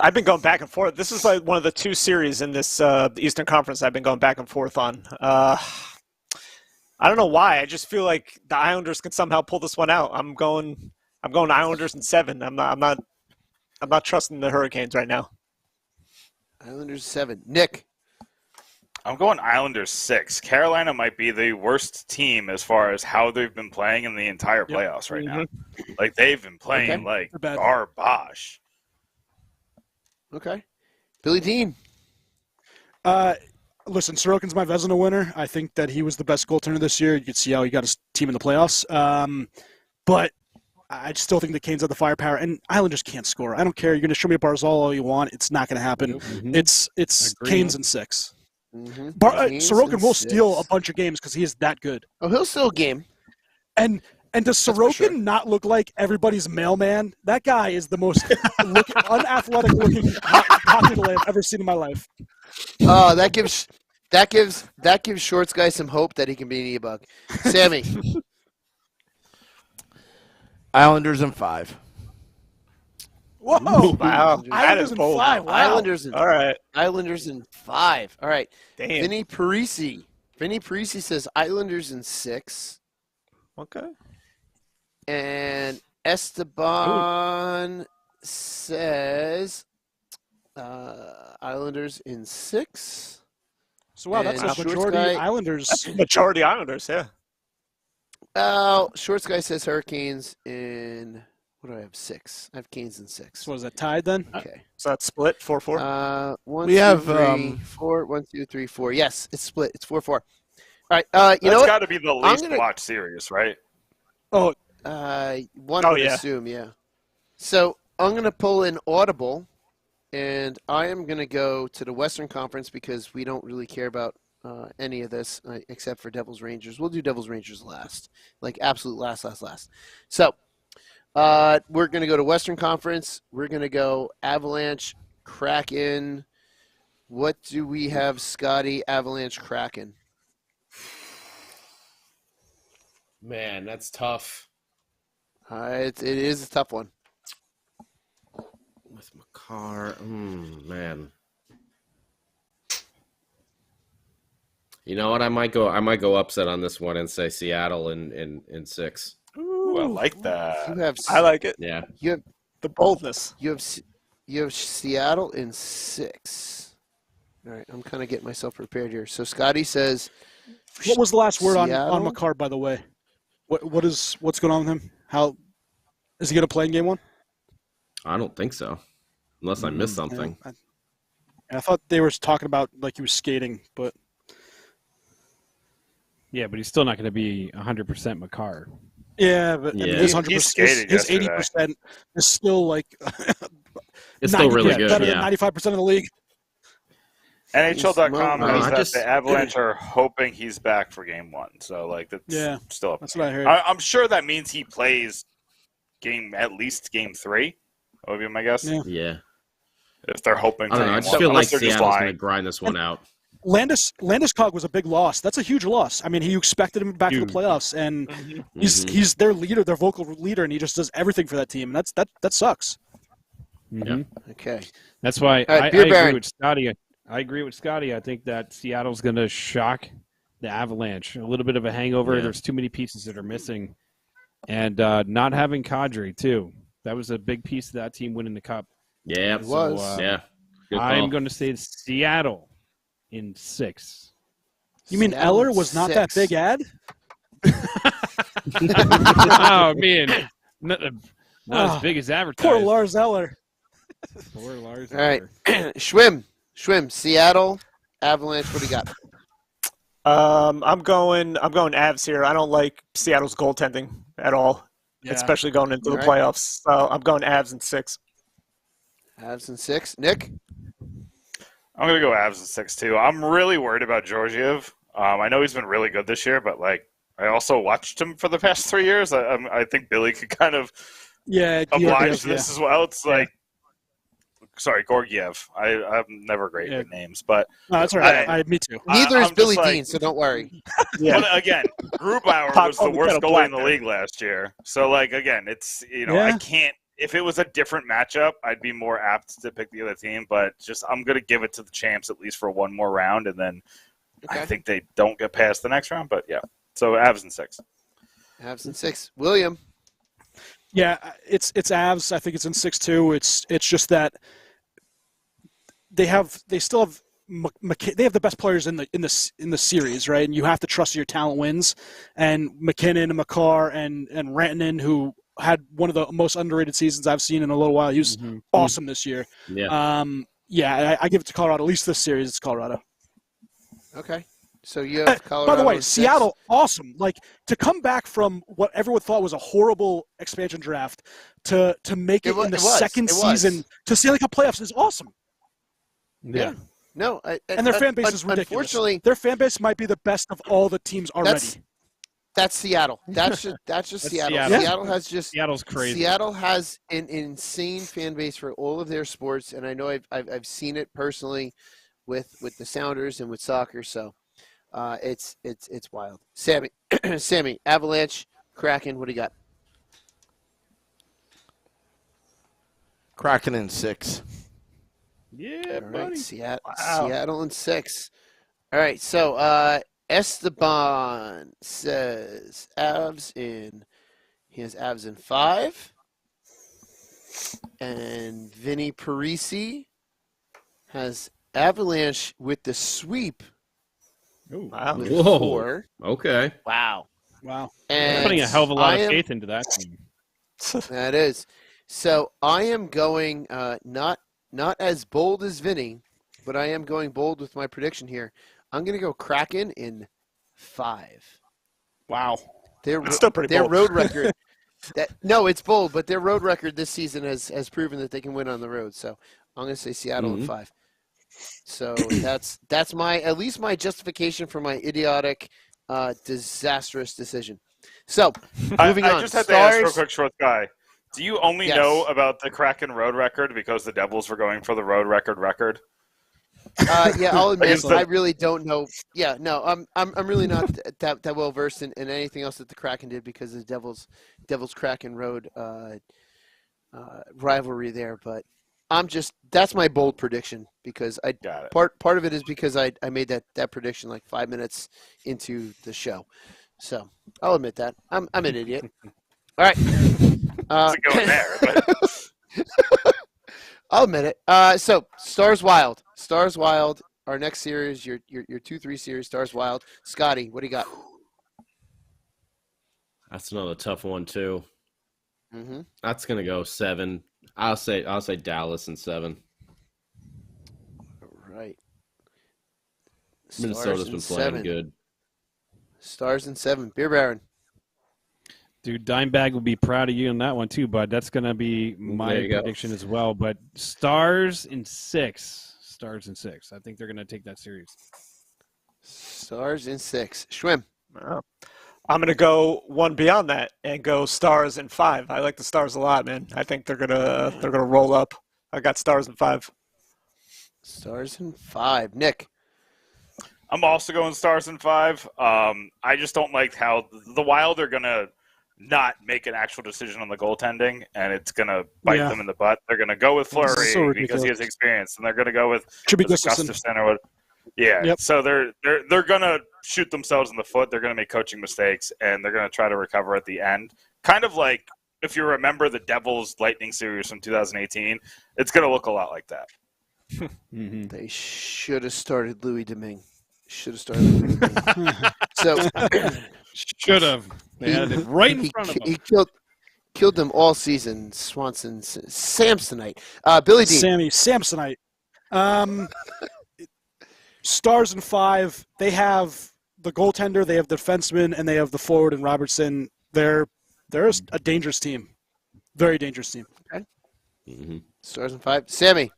I've been going back and forth. This is like one of the 2 series in this the Eastern Conference I've been going back and forth on. I don't know why. I just feel like the Islanders can somehow pull this one out. I'm going Islanders in 7. I'm not trusting the Hurricanes right now. Islanders 7. Nick. I'm going Islanders 6. Carolina might be the worst team as far as how they've been playing in the entire playoffs right now. Like they've been playing like They're bad. garbage. Okay. Billy Dean. Listen, Sorokin's my Vezina winner. I think that he was the best goaltender this year. You could see how he got his team in the playoffs. But I still think the Canes have the firepower, and Islanders can't score. I don't care. You're going to show me a Barzal all you want. It's not going to happen. It's Agreed. Canes in 6. Mm-hmm. Sorokin will steal a bunch of games because he is that good. Oh, he'll steal a game. And does for Sorokin sure. not look like everybody's mailman? That guy is the most unathletic looking hockey player I've ever seen in my life. Oh, that gives That gives Shorts guy some hope that he can be an e-bug. Sammy. Islanders in 5. Whoa! Wow. That Islanders is in bold. 5. Wow. All right. Islanders in 5. All right. Damn. Vinny Parisi says Islanders in 6. Okay. And Esteban says Islanders in 6. So wow, that's And a Shorts majority guy- Islanders. Majority Islanders, yeah. Shorts guy says Hurricanes in, what do I have? 6. I have Canes in 6. So was that tied then? Okay. So that's split 4-4. 1, We 2, have, 3, 4. 1, 2, 3, 4. Yes, it's split. It's 4-4. All right. You know That's what? got to be the least gonna- watched series, right? Oh, One Oh, would yeah. assume, yeah. So I'm going to pull in Audible, and I am going to go to the Western Conference because we don't really care about any of this except for Devils Rangers. We'll do Devils Rangers last, like absolute last. So we're going to go to Western Conference. We're going to go Avalanche, Kraken. What do we have, Scotty? Avalanche, Kraken. Man, that's tough. It is a tough one. With Makar, man. You know what? I might go upset on this one and say Seattle in 6. Ooh, I like that. You have I like it. Yeah. The boldness. You have Seattle in 6. All right, I'm kind of getting myself prepared here. So Scotty says, what was the last word on Seattle? McCarr, by the way? What's going on with him? How is he going to play in game 1? I don't think so, unless I missed something. I thought they were talking about like he was skating, but Yeah, but he's still not going to be 100% McCarr. yeah, but Yeah. his He's skating his yesterday. 80% is still like It's still really good. better Yeah. than 95% of the league. NHL.com No, knows I that just- the Avalanche are hoping he's back for game 1. So, like, that's Yeah, still up. That's what I heard. I'm sure that means he plays at least game 3. That would be my guess. Yeah. Yeah. If they're hoping I for don't know. I game just 1. feel like Unless they're just Seattle's going to lying. grind this one out. Landeskog was a big loss. That's a huge loss. I mean, he expected him back for the Huge. playoffs, and Mm-hmm. he's their leader, their vocal leader, and he just does everything for that team. And that sucks. Mhm. okay. That's why All right, I Beer agree Baron. with Scotty. I agree with Scotty. I think that Seattle's going to shock the Avalanche. A little bit of a hangover. Yeah. There's too many pieces that are missing. And not having Kadri, too. That was a big piece of that team winning the Cup. Yeah. It was. Yeah. Good I'm call. going to say Seattle in 6. You mean Seattle Eller was not that 6. big ad? Oh, man. Not as big as advertised. Poor Lars Eller. Poor Lars. All right. Eller. Schwim, Seattle, Avalanche. What do you got? I'm going Avs here. I don't like Seattle's goaltending at all, especially going into the All right. playoffs. So I'm going Avs in 6. Avs in 6. Nick? I'm going to go Avs in 6, too. I'm really worried about Georgiev. I know he's been really good this year, but, like, I also watched him for the past 3 years. I think Billy could kind of oblige this as well. It's like, sorry, Gorgiev. I'm never great with names, but No, that's all right. Me too. Neither is I'm Billy just like- Dean, so don't worry. But again, Grubauer was the worst goalie in the league last year. So, like, again, it's, I can't. If it was a different matchup, I'd be more apt to pick the other team. But just, I'm going to give it to the champs at least for one more round, and then I think they don't get past the next round. But yeah, so Avs in 6. Avs in 6. William? Yeah, it's Avs. I think it's in 6-2. It's just that they still have they have the best players in the series, right? And you have to trust your talent wins. And McKinnon and Makar and Rantanen, who had one of the most underrated seasons I've seen in a little while. He was awesome this year. Yeah. I give it to Colorado. At least this series, it's Colorado. Okay. So you have Colorado. By the way, in 6. Seattle, awesome. Like, to come back from what everyone thought was a horrible expansion draft to make it in the second season to Stanley Cup playoffs is awesome. Yeah. No, And their fan base is ridiculous. Unfortunately, their fan base might be the best of all the teams already. That's Seattle. That's just Seattle. Seattle. Seattle has just Seattle's crazy. Seattle has an insane fan base for all of their sports, and I know I've seen it personally. with the Sounders and with soccer. So it's wild. Sammy, Sammy, Avalanche, Kraken. What do you got? Kraken in 6. Yeah, All buddy. right, Wow. Seattle in 6. All right, so Esteban says Avs in. He has Avs in 5. And Vinny Parisi has Avalanche with the sweep Wow. with Whoa. 4. Okay. Wow. Wow. And Putting a hell of a lot I of am- faith into that team. That is. So I am going not as bold as Vinny, but I am going bold with my prediction here. I'm going to go Kraken in 5. Wow. It's still pretty their bold. road record. No, it's bold, but their road record this season has proven that they can win on the road. So I'm going to say Seattle in 5. So that's my at least my justification for my idiotic, disastrous decision. So moving on. I just had to ask real Stars. quick, short guy. Do you only Yes. know about the Kraken road record because the Devils were going for the road record? Yeah, I'll admit Excellent. I really don't know. Yeah, no, I'm really not that well versed in anything else that the Kraken did because of the Devils Kraken Road rivalry there. But that's my bold prediction because I Got it. part of it is because I made that prediction like 5 minutes into the show, so I'll admit that I'm an idiot. All right, Doesn't go in there. But I'll admit it. So Stars Wild. Our next series, your 2-3 series, Stars Wild. Scotty, what do you got? That's another tough one too. Mm-hmm. That's gonna go 7. I'll say Dallas in 7. All right. Minnesota's been playing good. Stars in 7. Beer Baron. Dude, Dimebag will be proud of you on that one too, bud. That's going to be my There you go. prediction as well. But Stars in 6. Stars in 6. I think they're going to take that series. Stars in 6. Schwim. Wow. I'm going to go one beyond that and go Stars in 5. I like the Stars a lot, man. I think they're gonna roll up. I got Stars in 5. Stars in 5. Nick. I'm also going Stars in 5. I just don't like how the Wild are going to not make an actual decision on the goaltending, and it's going to bite them in the butt. They're going to go with Fleury so because he has experience, and they're going to go with Should be Gustafsson. Gustafsson. Yeah, Yep. so they're going to shoot themselves in the foot. They're going to make coaching mistakes, and they're going to try to recover at the end. Kind of like if you remember the Devils Lightning series from 2018, it's going to look a lot like that. Mm-hmm. They should have started Louis Domingue. So Should have. They had it right in front of them. he killed them all season. Swanson, Samsonite. Billy Dean. Sammy Samsonite. Stars in 5. They have the goaltender, they have the defenseman, and they have the forward and Robertson. They're a dangerous team. Very dangerous team. Mm-hmm. Stars in 5. Sammy.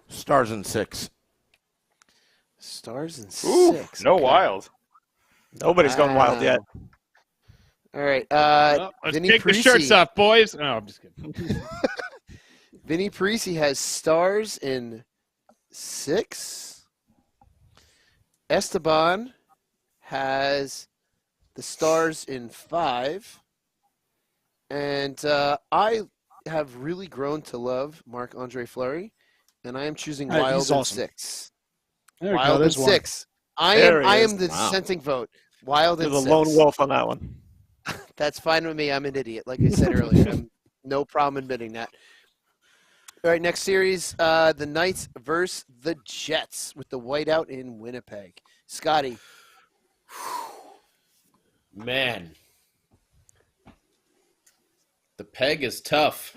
Stars in 6. Stars in 6. Ooh, no Okay. Wild. Nobody's going wild yet. All right. Let's Vinny take the shirts Parisi. off, boys. No, I'm just kidding. Vinny Parisi has Stars in 6. Esteban has the Stars in 5. And I have really grown to love Marc-Andre Fleury, and I am choosing Wild He's in awesome. 6. There we go. Wild in There's one. 6. I There he am is. the Wow. dissenting vote. Wild You're in the 6. lone wolf on that one. That's fine with me. I'm an idiot, like I said earlier. I'm no problem admitting that. All right, next series, the Knights versus the Jets with the whiteout in Winnipeg. Scotty. Man, the peg is tough.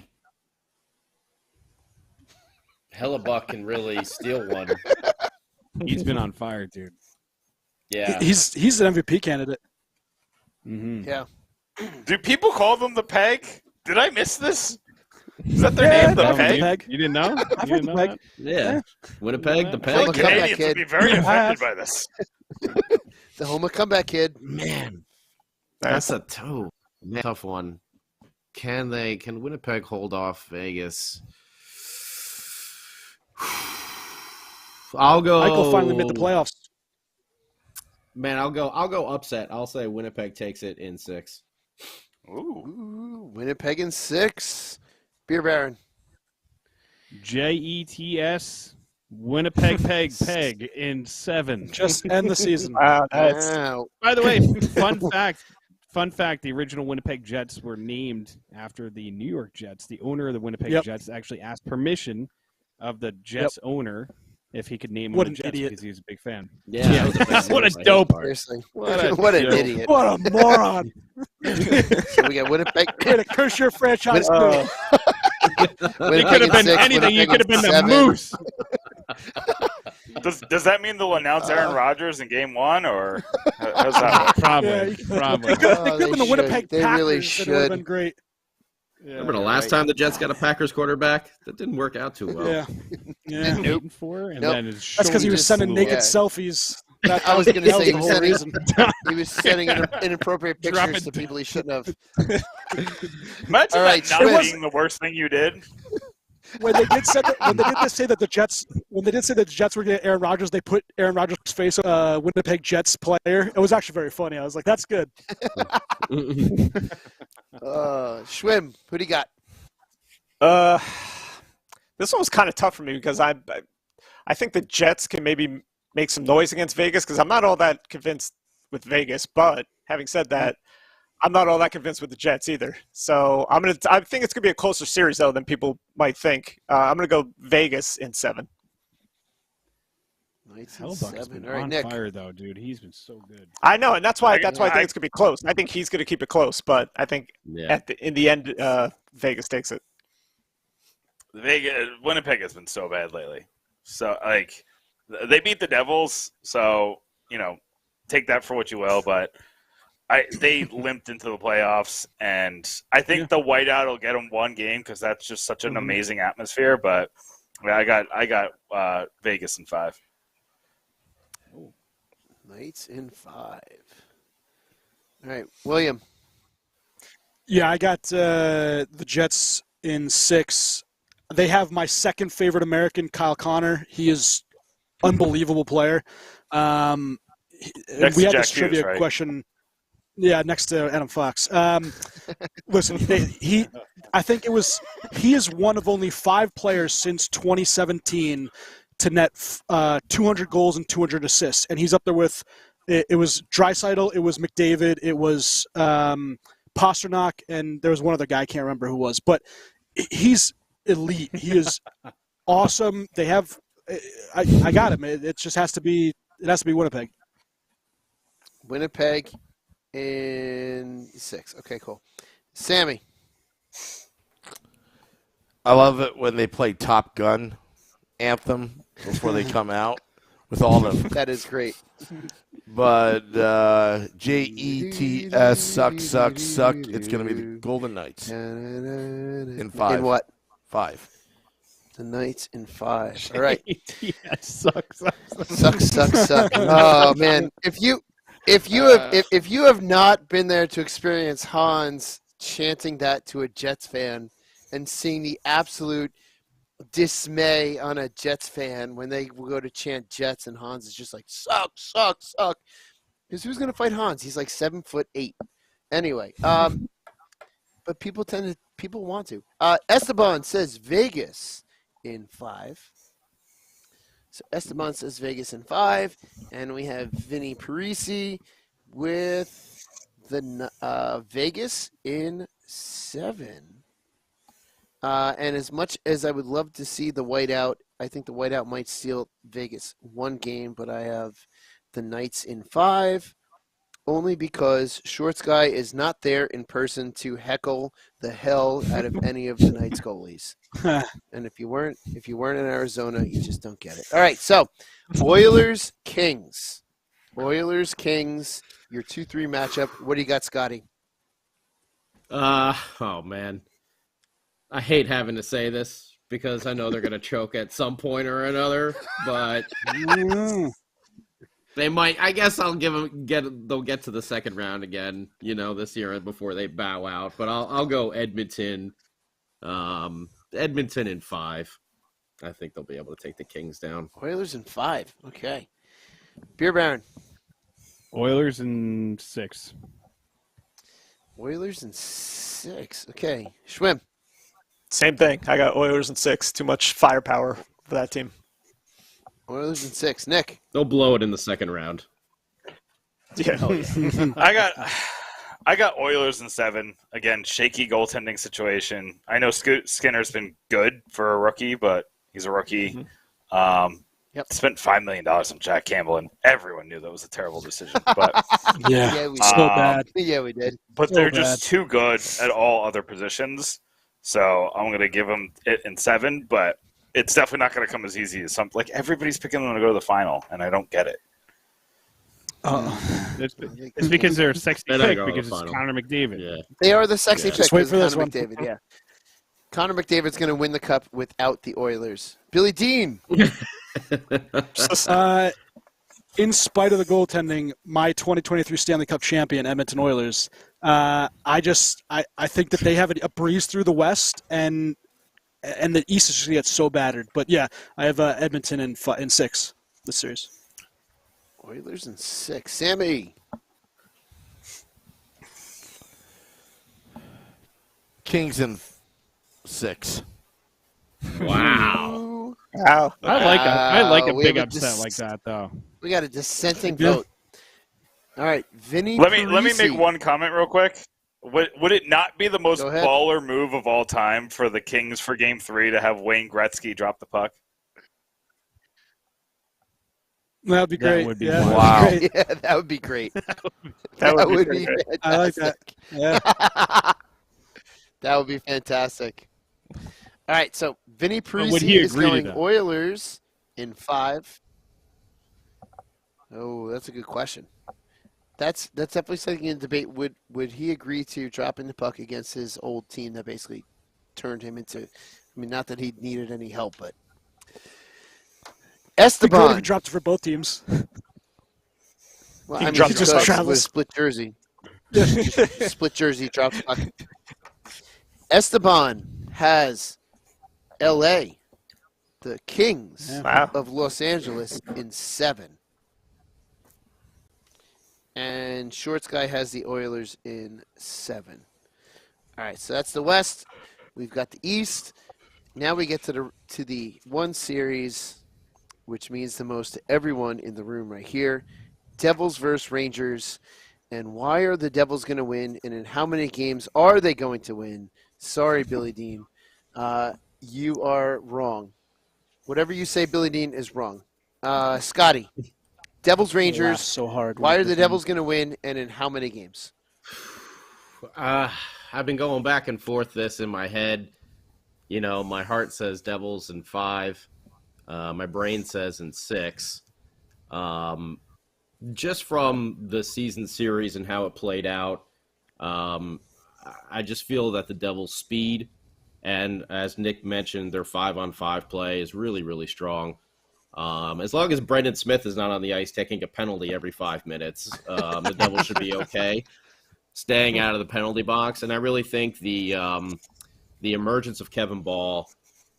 Hellebuck can really steal one. He's been on fire, dude. Yeah. He's an MVP candidate. Mm-hmm. Yeah. Do people call them the Peg? Did I miss this? Is that their name, the I've heard Peg? the Peg. You didn't know? I've You heard didn't the know Peg. that? Yeah. Winnipeg, the I peg. think Come back, Canadians kid. would be very offended by this. The home of comeback kid. Man, that's a tough one. Can Winnipeg hold off Vegas? I'll go. Michael finally made the playoffs. Man, I'll go upset. I'll say Winnipeg takes it in 6. Ooh, Winnipeg in 6. Beer Baron. Jets, Winnipeg peg in 7. Just end the season. Wow, Wow. By the way, fun fact, the original Winnipeg Jets were named after the New York Jets. The owner of the Winnipeg Jets actually asked permission of the Jets owner if he could name What him the an Jets idiot. because he was a big fan. Yeah. What a dope. Seriously. What an joke. idiot. What a moron. So we got Winnipeg. Way to curse your franchise. It could have been anything. You could have been the Moose. Does that mean they'll announce Aaron Rodgers in Game 1, or how's that work? Probably. They could have been the Winnipeg They Packers. really and it would should. have been great. Remember the last time the Jets got a Packers quarterback? That didn't work out too well. Yeah. Yeah. Waiting for, and Nope. then his That's because he was shoulders sending flew naked off. selfies. That I was going to that say the whole reason. he was sending inappropriate pictures to people he shouldn't have. Imagine All right, that not Schwim. being the worst thing you did. When they did say that the Jets were going to get Aaron Rodgers, they put Aaron Rodgers' face on a Winnipeg Jets player. It was actually very funny. I was like, that's good. Schwim, who do you got? This one was kind of tough for me because I think the Jets can maybe make some noise against Vegas because I'm not all that convinced with Vegas. But having said that, I'm not all that convinced with the Jets either. So I think it's gonna be a closer series though than people might think. I'm gonna go Vegas in 7. Knights in Hellbuck's 7. been All right, on Nick. I think Dude, he's been so good. I know, and that's why I think I- it's gonna be close. I think he's gonna keep it close, but I think Yeah. in the end, Vegas takes it. Winnipeg has been so bad lately. So they beat the Devils, so take that for what you will. But they limped into the playoffs, and I think the whiteout will get them one game because that's just such an amazing atmosphere. But I got Vegas in 5. Knights in 5. All right, William. Yeah, I got the Jets in 6. They have my second favorite American, Kyle Connor. He is unbelievable player. We had to Jack this trivia Hughes, right? question. Yeah, next to Adam Fox. Listen, I think he is one of only 5 players since 2017 to net 200 goals and 200 assists, and he's up there with it was Draisaitl, it was McDavid, it was Pasternak, and there was one other guy I can't remember who was, but he's elite. He is awesome. They have I got him. It just has to be Winnipeg. Winnipeg in 6. Okay, cool. Sammy. I love it when they play Top Gun anthem before they come out with all the. That is great. But JETS suck. It's going to be the Golden Knights in 5. In what? 5. The Knights in 5. All right. Suck. Suck. Oh man, if you have not been there to experience Hans chanting that to a Jets fan and seeing the absolute dismay on a Jets fan when they go to chant Jets and Hans is just like suck. Because who's gonna fight Hans? He's like 7'8". Anyway, but people want to. Esteban says Vegas in 5. So Esteban says Vegas in 5, and we have Vinny Parisi with the Vegas in 7. And as much as I would love to see the whiteout, I think the whiteout might steal Vegas one game, but I have the Knights in 5, only because Shorts Guy is not there in person to heckle the hell out of any of the Knights goalies. And if you weren't in Arizona, you just don't get it. All right, so Oilers Kings, your 2-3 matchup. What do you got, Scotty? Oh man, I hate having to say this because I know they're gonna choke at some point or another, but they might. I guess I'll they'll get to the second round again, this year before they bow out. But I'll go Edmonton. Edmonton in 5. I think they'll be able to take the Kings down. Oilers in 5. Okay. Beer Baron. Oilers in 6. Oilers in 6. Okay. Schwim. Same thing. I got Oilers in 6. Too much firepower for that team. Oilers in 6. Nick. They'll blow it in the second round. Yeah. I got Oilers in 7. Again, shaky goaltending situation. I know Skinner's been good for a rookie, but he's a rookie. Spent $5 million on Jack Campbell, and everyone knew that was a terrible decision. But Yeah, we so bad. Yeah, we did. But So they're bad. just too good at all other positions. So I'm going to give them it in 7, but it's definitely not going to come as easy as something. Like, everybody's picking them to go to the final, and I don't get it. It's because they're a sexy They're not pick, going to because the it's final. Connor McDavid. Yeah. They are the sexy pick. Just wait because for this Connor one. McDavid, yeah. Connor McDavid's going to win the cup without the Oilers. Billy Dean. In spite of the goaltending, my 2023 Stanley Cup champion, Edmonton Oilers, I think that they have a breeze through the West, and the East is just going to get so battered. But, yeah, I have Edmonton in 6 this series. Oilers in 6. Sammy. Kings in 6. Wow. Wow. I like a we big have a upset like that, though. We got a dissenting Yeah. vote. All right, Vinny. Let me make Parisi. one comment real quick. Would it not be the most Go ahead. baller move of all time for the Kings for Game 3 to have Wayne Gretzky drop the puck? That would be great. would be yeah, wow. that'd be great. Yeah, that would be great. That would be be great. fantastic. I like that. Yeah. That would be fantastic. All right, so Vinny would he Parisi is agree to going that? Oilers in 5. Oh, that's a good question. That's definitely something in debate. Would he agree to dropping the puck against his old team that basically turned him into? I mean, not that he needed any help, but It'd be great if Esteban. he dropped it for both teams. Well, He I mean, dropped he just does travels. with split jersey. Split jersey drops puck. Esteban has L.A., the Kings Wow. of Los Angeles, in 7. And Shorts Guy has the Oilers in 7. All right, so that's the West. We've got the East. Now we get to the one series, which means the most to everyone in the room right here. Devils versus Rangers. And why are the Devils going to win? And in how many games are they going to win? Sorry, Billy Dean. You are wrong. Whatever you say, Billy Dean, is wrong. Scotty, Devils Rangers. So hard. Why are the Devils going to win, and in how many games? I've been going back and forth this in my head. You know, my heart says Devils in 5. My brain says in 6. Just from the season series and how it played out, I just feel that the Devils' speed, and as Nick mentioned, their 5-on-5 play is really, really strong. As long as Brendan Smith is not on the ice taking a penalty every 5 minutes, the Devils should be okay, staying out of the penalty box. And I really think the emergence of Kevin Ball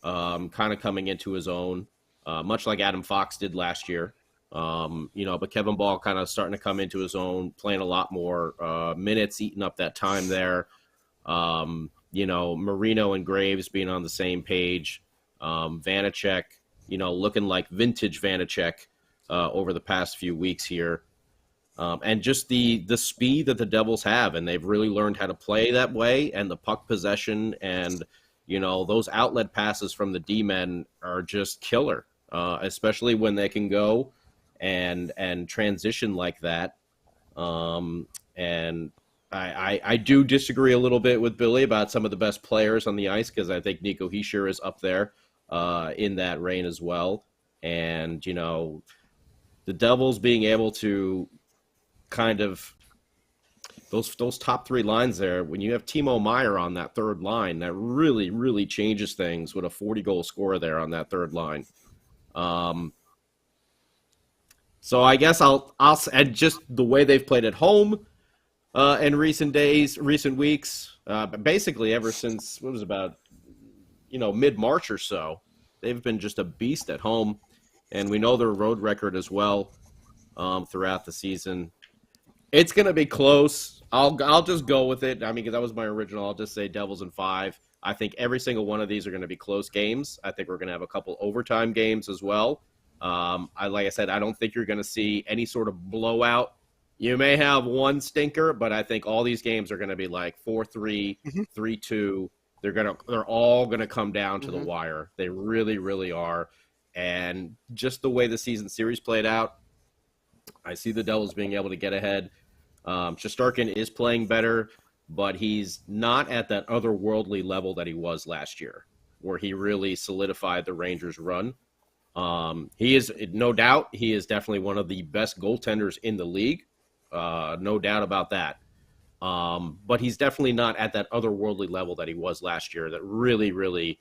kind of coming into his own, much like Adam Fox did last year. But Kevin Ball kind of starting to come into his own, playing a lot more minutes, eating up that time there. Marino and Graves being on the same page. Vanacek, looking like vintage Vanacek over the past few weeks here. And just the speed that the Devils have, and they've really learned how to play that way, and the puck possession and, those outlet passes from the D-men are just killer, especially when they can go and transition like that. And I do disagree a little bit with Billy about some of the best players on the ice, because I think Nico Hischier is up there in that reign as well. And, the Devils being able to kind of those top 3 lines there, when you have Timo Meier on that third line, that really, really changes things with a 40-goal scorer there on that third line. So I guess I'll and just the way they've played at home in recent weeks, basically ever since, what was about, mid-March or so, they've been just a beast at home, and we know their road record as well throughout the season. It's going to be close. I'll just go with it. I mean, because that was my original. I'll just say Devils in 5. I think every single one of these are going to be close games. I think we're going to have a couple overtime games as well. Like I said, I don't think you're going to see any sort of blowout. You may have one stinker, but I think all these games are going to be like 4-3, 3-2. They're all going to come down to the wire. They really, really are. And just the way the season series played out, I see the Devils being able to get ahead. Shesterkin is playing better, but he's not at that otherworldly level that he was last year, where he really solidified the Rangers' run. He is, no doubt, he is definitely one of the best goaltenders in the league. No doubt about that. But he's definitely not at that otherworldly level that he was last year that really, really,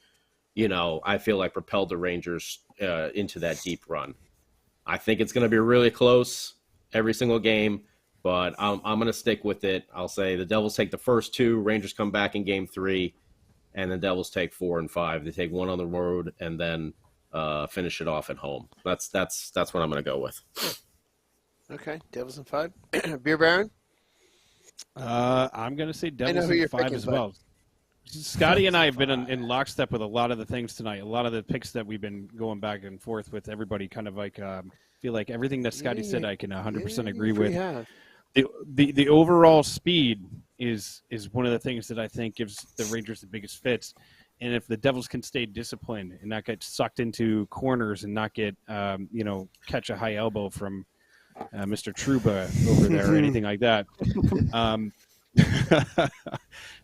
I feel like propelled the Rangers into that deep run. I think it's going to be really close every single game, but I'm going to stick with it. I'll say the Devils take the first 2, Rangers come back in game 3, and the Devils take 4 and 5. They take 1 on the road and then finish it off at home. That's what I'm going to go with. Okay, Devils in 5. Beer Baron? I'm going to say Devils in 5 as well. Scotty and I have been in lockstep with a lot of the things tonight. A lot of the picks that we've been going back and forth with everybody, kind of like feel like everything that Scotty said I can 100% agree with. The overall speed is one of the things that I think gives the Rangers the biggest fits. And if the Devils can stay disciplined and not get sucked into corners and not get catch a high elbow from Mr. Trouba over there or anything like that.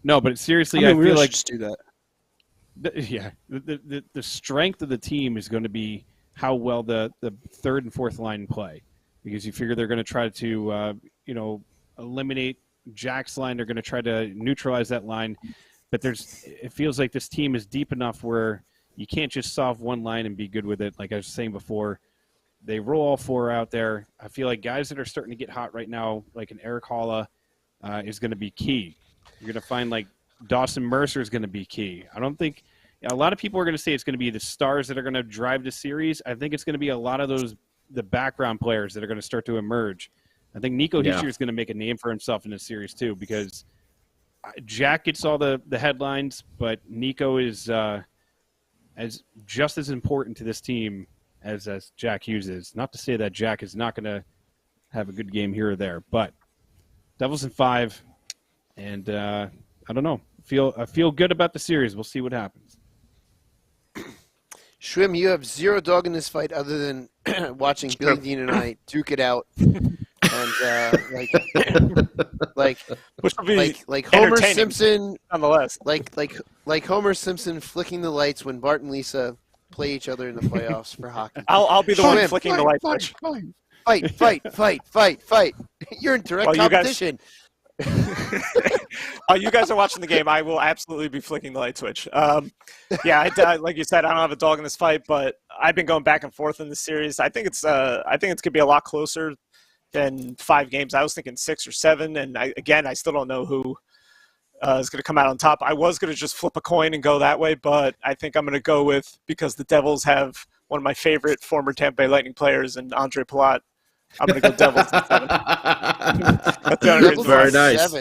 No, but seriously, I feel like just do that. The strength of the team is going to be how well the third and fourth line play, because you figure they're going to try to eliminate Jack's line. They're going to try to neutralize that line, but it feels like this team is deep enough where you can't just solve one line and be good with it. Like I was saying before, they roll all 4 out there. I feel like guys that are starting to get hot right now, like an Eric Halla, is going to be key. You're going to find like Dawson Mercer is going to be key. I don't think a lot of people are going to say it's going to be the stars that are going to drive the series. I think it's going to be a lot of the background players that are going to start to emerge. I think Nico Hischier is going to make a name for himself in this series too, because Jack gets all the headlines, but Nico is as just as important to this team as Jack Hughes is. Not to say that Jack is not going to have a good game here or there, but Devils in 5, and I don't know. I feel good about the series. We'll see what happens. Schwim, you have zero dog in this fight other than watching Billy Dean and I duke it out, and like Homer Simpson, nonetheless. Like Homer Simpson flicking the lights when Bart and Lisa play each other in the playoffs for hockey. I'll be the one flicking the light switch. Fight. You're in direct competition. While you guys are watching the game, I will absolutely be flicking the light switch. Like you said, I don't have a dog in this fight, but I've been going back and forth in this series. I think it's going to be a lot closer than 5 games. I was thinking 6 or 7, and I still don't know who is going to come out on top. I was going to just flip a coin and go that way, but I think I'm going to go with, because the Devils have one of my favorite former Tampa Bay Lightning players, and Andre Palat. I'm going to go Devils in 7. Very nice.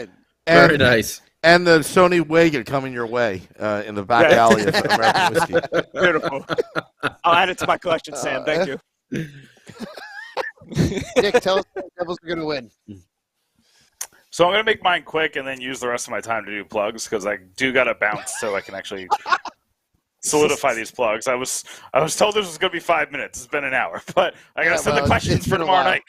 Very nice. And the Sony Wagon coming your way in the back alley of American Whiskey. Beautiful. I'll add it to my collection, Sam. Thank you. Nick, tell us the Devils are going to win. So I'm going to make mine quick and then use the rest of my time to do plugs, because I do got to bounce so I can actually solidify these plugs. I was told this was going to be 5 minutes. It's been an hour, but I got to send the questions for tomorrow night.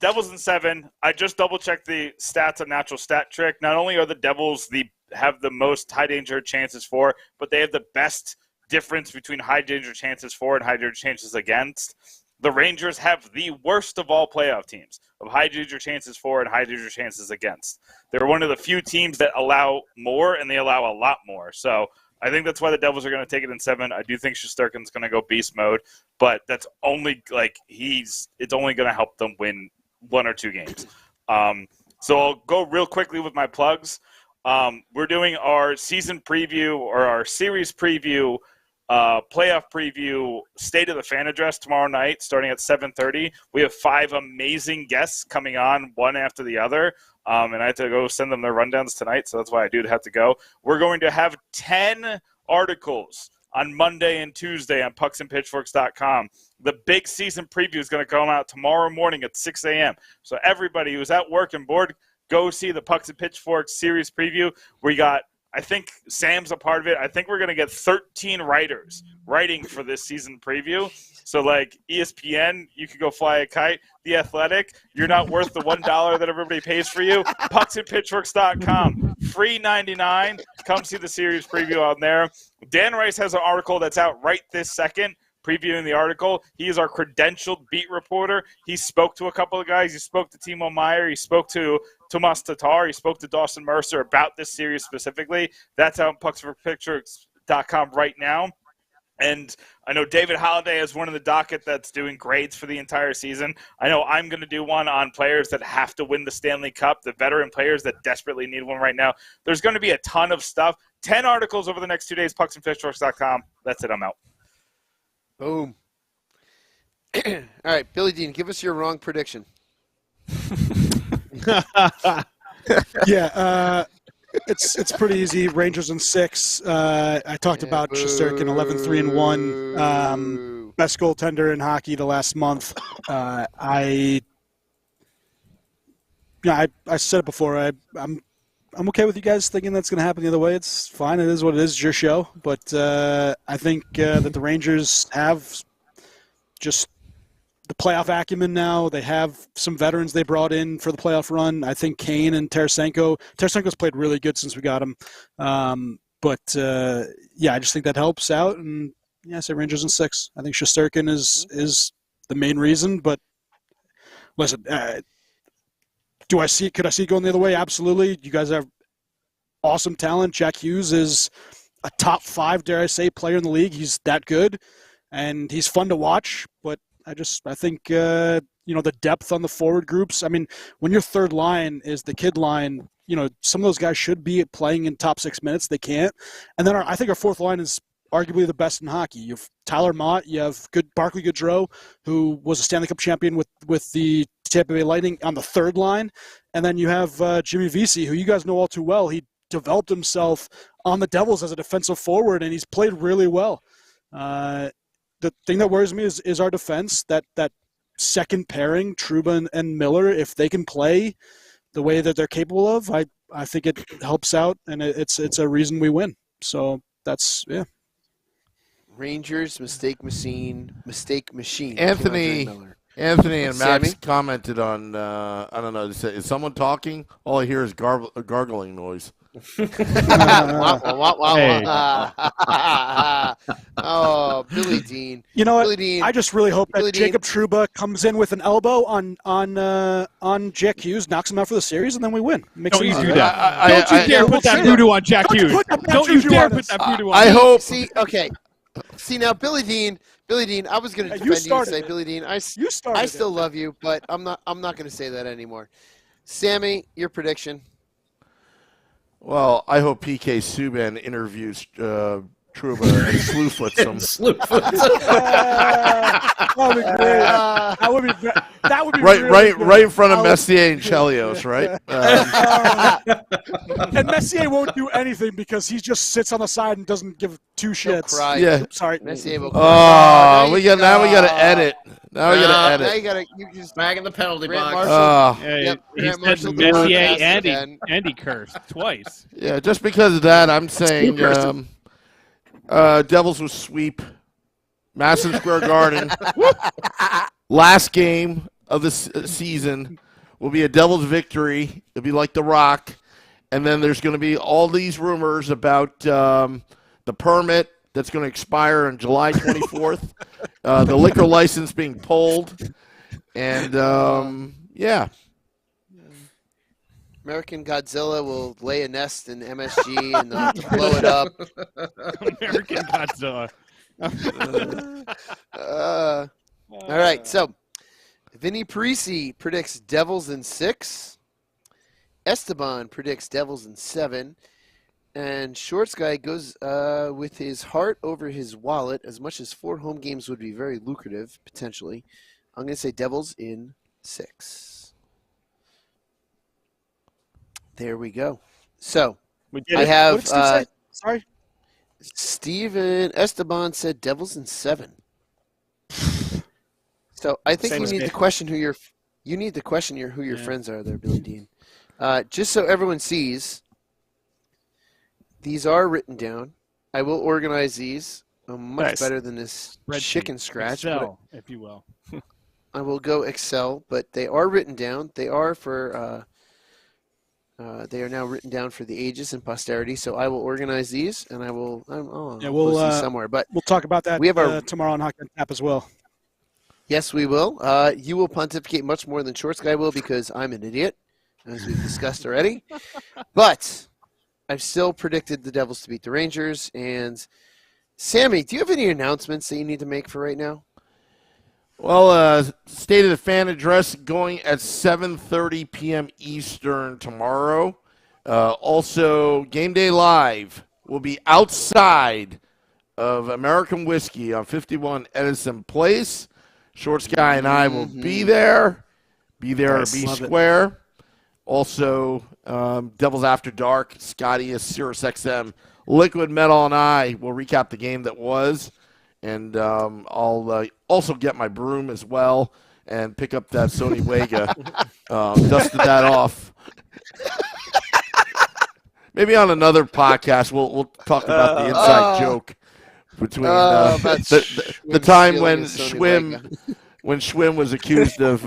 Devils in 7. I just double-checked the stats on Natural Stat Trick. Not only are the Devils have the most high-danger chances for, but they have the best difference between high-danger chances for and high-danger chances against. The Rangers have the worst of all playoff teams of high-danger chances for and high-danger chances against. They're one of the few teams that allow more, and they allow a lot more. So I think that's why the Devils are going to take it in 7. I do think Shesterkin's going to go beast mode, but that's only it's only going to help them win 1 or 2 games. So I'll go real quickly with my plugs. We're doing our season preview or our series preview playoff preview, State of the Fan address tomorrow night, starting at 7:30. We have 5 amazing guests coming on, one after the other. And I have to go send them their rundowns tonight, so that's why I do have to go. We're going to have 10 articles on Monday and Tuesday on pucksandpitchforks.com. The big season preview is going to come out tomorrow morning at 6 a.m. So everybody who's at work and bored, go see the Pucks and Pitchforks series preview. We got, I think Sam's a part of it. I think we're going to get 13 writers writing for this season preview. So, like, ESPN, you could go fly a kite. The Athletic, you're not worth the $1 that everybody pays for you. Pucksandpitchforks.com. Free 99. Come see the series preview on there. Dan Rice has an article that's out right this second, previewing the article. He is our credentialed beat reporter. He spoke to a couple of guys. He spoke to Timo Meyer. He spoke to Tomas Tatar. He spoke to Dawson Mercer about this series specifically. That's out on pucksandpitchforks.com right now. And I know David Holliday has one in the docket that's doing grades for the entire season. I know I'm going to do one on players that have to win the Stanley Cup, the veteran players that desperately need one right now. There's going to be a ton of stuff. 10 articles over the next 2 days, pucksandpitchforks.com. That's it. I'm out. Boom. All right, Billy Dean, give us your wrong prediction. Yeah, it's pretty easy. Rangers in 6. I talked about Shesterkin 11-3-1. Best goaltender in hockey the last month. I said it before. I'm okay with you guys thinking that's going to happen the other way. It's fine. It is what it is. It's your show. But I think that the Rangers have just the playoff acumen now. They have some veterans they brought in for the playoff run. I think Kane and Tarasenko's played really good since we got him. But I just think that helps out. And I say Rangers in 6. I think Shesterkin is the main reason. But listen, could I see it going the other way? Absolutely. You guys have awesome talent. Jack Hughes is a top 5, dare I say, player in the league. He's that good, and he's fun to watch. But I think the depth on the forward groups. I mean, when your third line is the kid line, some of those guys should be playing in top 6 minutes. They can't. And then I think our fourth line is arguably the best in hockey. You have Tyler Mott. You have Barclay Goodrow, who was a Stanley Cup champion with the Tampa Bay Lightning on the third line. And then you have Jimmy Vesey, who you guys know all too well. He developed himself on the Devils as a defensive forward, and he's played really well. The thing that worries me is our defense, that second pairing, Trouba and Miller. If they can play the way that they're capable of, I think it helps out, and it's a reason we win. So that's, yeah. Rangers, mistake machine. Anthony and Max commented on, I don't know, is someone talking? All I hear is gargling noise. Oh, Billy Dean. You know what? Billy Dean. I just really hope that Billy Jacob Trouba comes in with an elbow on Jack Hughes, knocks him out for the series, and then we win. Don't you do that. Don't you dare put that voodoo on Jack Hughes. Don't you dare put that voodoo on I hope. See, now, Billy Dean, I was going to defend you and say, Billy Dean, I still love you, but I'm not going to say that anymore. Sammy, your prediction. Well, I hope PK Subban interviews Trouba and slewfoots him. That would be right in front of Messier and Chelios, right? And Messier won't do anything because he just sits on the side and doesn't give two shits. Cry. Yeah. Sorry. Messier will cry. We got to edit. Now we got to edit. You just back in the penalty box. He said Messier and he cursed twice. Yeah, just because of that, I'm saying Devils will sweep Madison Square Garden. Last game of the season will be a Devils victory. It'll be like The Rock. And then there's going to be all these rumors about the permit that's going to expire on July 24th, the liquor license being pulled, and American Godzilla will lay a nest in MSG and they'll have to blow it up. American Godzilla. All right, so Vinny Parisi predicts Devils in 6. Esteban predicts Devils in 7. And Shorts Guy goes with his heart over his wallet. As much as 4 home games would be very lucrative, potentially, I'm going to say Devils in 6. There we go. So We did I it. have What did Steve say? Sorry. Steven Esteban said Devils in 7. So I think Same you as need me. to question who your friends are there, Billy Dean. Just so everyone sees, these are written down. I will organize these much Nice. better than this Spreadsheet, chicken scratch. but Excel, if you will. I will go Excel, but they are written down. They are for they are now written down for the ages and posterity. So I will organize these, and I will. Yeah, we'll post these somewhere. But we'll talk about that We have our- tomorrow on Hockey on Tap as well. yes, we will. You will pontificate much more than Shorts Guy will because I'm an idiot, as we've discussed already. But I've still predicted the Devils to beat the Rangers. And Sammy, do you have any announcements that you need to make for right now? Well, State of the Fan address going at 7:30 p.m. Eastern tomorrow. Also, Game Day Live will be outside of American Whiskey on 51 Edison Place. Shorts Guy and I will be there. Be there or Nice. be Love it. square. Also, Devils After Dark, Scotty is Sirius XM. Liquid Metal and I will recap the game that was. And I'll also get my broom as well and pick up that Sony Wega. Dusted that off. Maybe on another podcast we'll talk about the inside joke between about the Schwim time stealing when a Sony Schwim was accused of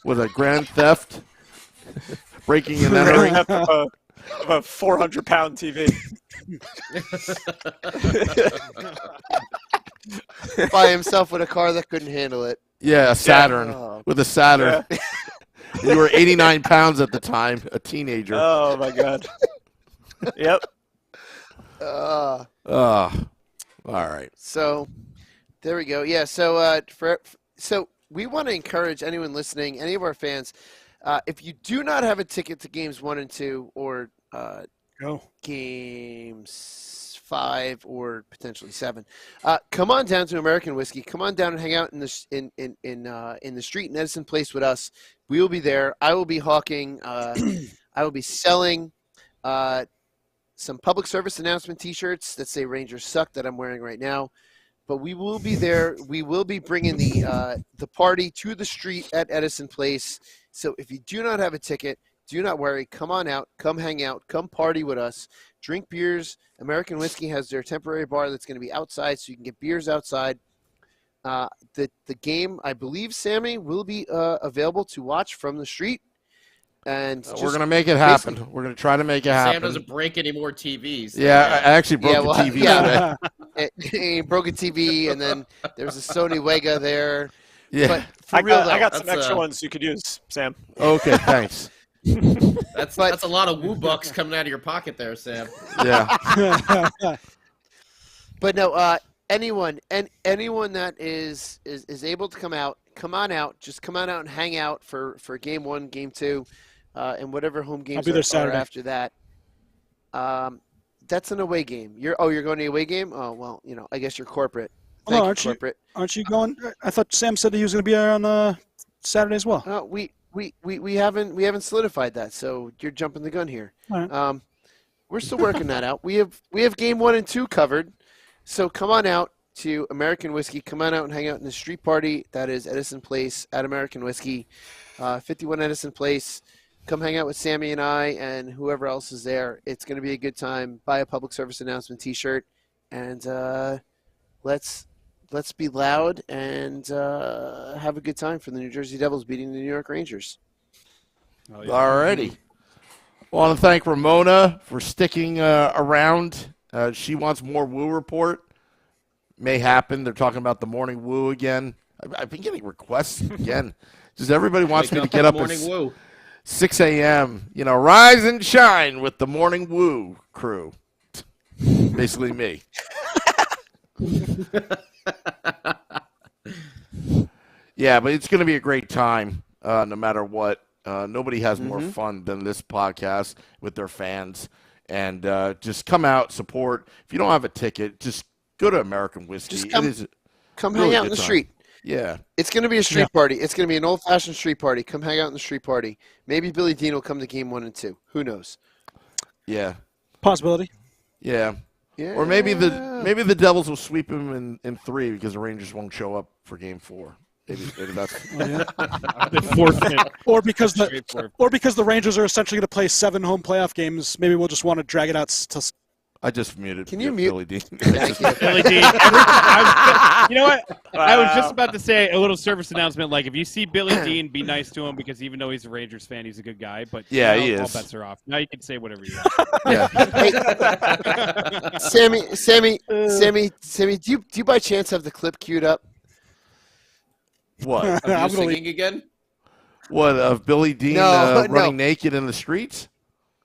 was a grand theft, breaking and entering. Of a 400-pound TV. By himself with a car that couldn't handle it. Yeah, a Saturn Oh. with a Saturn. You were 89 pounds at the time, a teenager. Oh my god. Yep. Uh, All right. So there we go. Yeah. So so we want to encourage anyone listening, any of our fans, if you do not have a ticket to games 1 and 2 or Go. games 5 or potentially 7, come on down to American Whiskey. Come on down and hang out in the street in Edison Place with us. We will be there. I will be hawking. I will be selling some public service announcement T-shirts that say Rangers suck that I'm wearing right now. But we will be there. We will be bringing the party to the street at Edison Place. So if you do not have a ticket, do not worry. Come on out. Come hang out. Come party with us. Drink beers. American Whiskey has their temporary bar that's going to be outside, so you can get beers outside. The game, I believe, Sammy, will be available to watch from the street. And We're going to make it happen. We're going to try to make it happen. Sam doesn't break any more TVs. Yeah, I actually broke the TV today. He broke a TV, and then there's a Sony Wega there. Yeah. But for I real, got though, some extra ones you could use, Sam. Okay, thanks. That's a lot of woo bucks coming out of your pocket there, Sam. Yeah. but no, anyone that is able to come on out. Just come on out and hang out for game 1, game 2, and whatever home games be there are Saturday. after that. That's an away game. You're going to the away game? Oh well, I guess you're corporate. Well, no, Thank you, corporate. Aren't you going? I thought Sam said that he was going to be there on Saturday as well. We haven't solidified that, so you're jumping the gun here. All right. We're still working that out. We have game 1 and 2 covered, so come on out to American Whiskey. Come on out and hang out in the street party that is Edison Place at American Whiskey, 51 Edison Place. Come hang out with Sammy and I and whoever else is there. It's going to be a good time. Buy a public service announcement T-shirt, and let's be loud and have a good time for the New Jersey Devils beating the New York Rangers. Oh, yeah. All righty. I want to thank Ramona for sticking around. She wants more Woo report. May happen. They're talking about the morning Woo again. I've been getting requests again. Just everybody wants me to get up at morning woo. 6 a.m. Rise and shine with the morning Woo crew. Basically me. Yeah, but it's going to be a great time no matter what. Nobody has more fun than this podcast with their fans. and just come out, support. If you don't have a ticket, just go to American Whiskey. Just come, it is come really hang out good in the time. street. Yeah. It's going to be a street party. It's going to be an old-fashioned street party. Come hang out in the street party. Maybe Billy Dean will come to game 1 and 2. Who knows? Yeah. Possibility. Yeah. Yeah. Or maybe the Devils will sweep him in 3 because the Rangers won't show up for game 4. Maybe that's The forfeit. Or because the Rangers are essentially going to play 7 home playoff games. Maybe we'll just want to drag it out to. I just muted. Can you mute Billy Dean? Thank you. Billy Dean. You know what? I was just about to say a little service announcement. Like, if you see Billy Dean, be nice to him because even though he's a Rangers fan, he's a good guy. But Yeah, you know, he all is. bets are off. Now you can say whatever you want. Yeah. Sammy, do you by chance have the clip queued up? What? Of you I'm gonna singing again? What of Billy Dean No, running naked in the streets?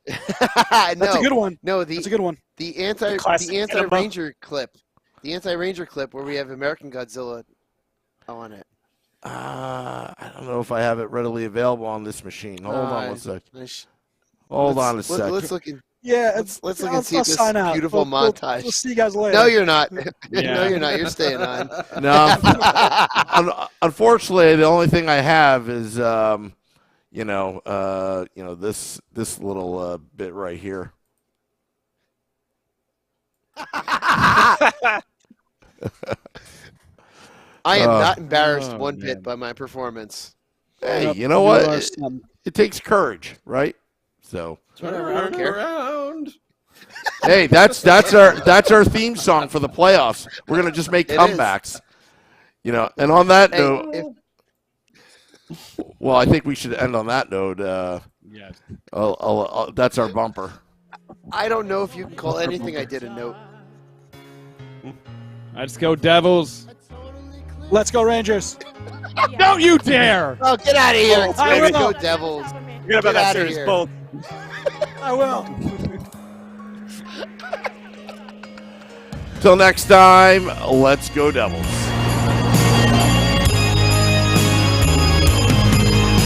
That's a good one. No, That's a good one. the classic enema. anti-Ranger clip. The anti-Ranger clip where we have American Godzilla on it. I don't know if I have it readily available on this machine. Hold on one sec. Let's- Hold on a sec. Let's look and Yeah, let's look I'll- and see I'll this sign out. beautiful We'll montage. We'll see you guys later. No, you're not. Yeah. No, you're not. You're staying on. No, unfortunately, the only thing I have is this little bit right here. I am not embarrassed oh, one man. bit by my performance. Hey, Yep, you know you what? are It, some- it takes courage, right? So, Turn around, Around. hey, that's our theme song for the playoffs. We're gonna just make It is. comebacks, And on that Hey, note, well, I think we should end on that note. Yeah. That's our bumper. I don't know if you can call anything I did a note. Let's go, Devils. Let's go Rangers. Don't you dare! Oh, get out of here! It's I way to will. go, Devils. Forget about Get that outta series, here. both. I will. Till next time, let's go Devils.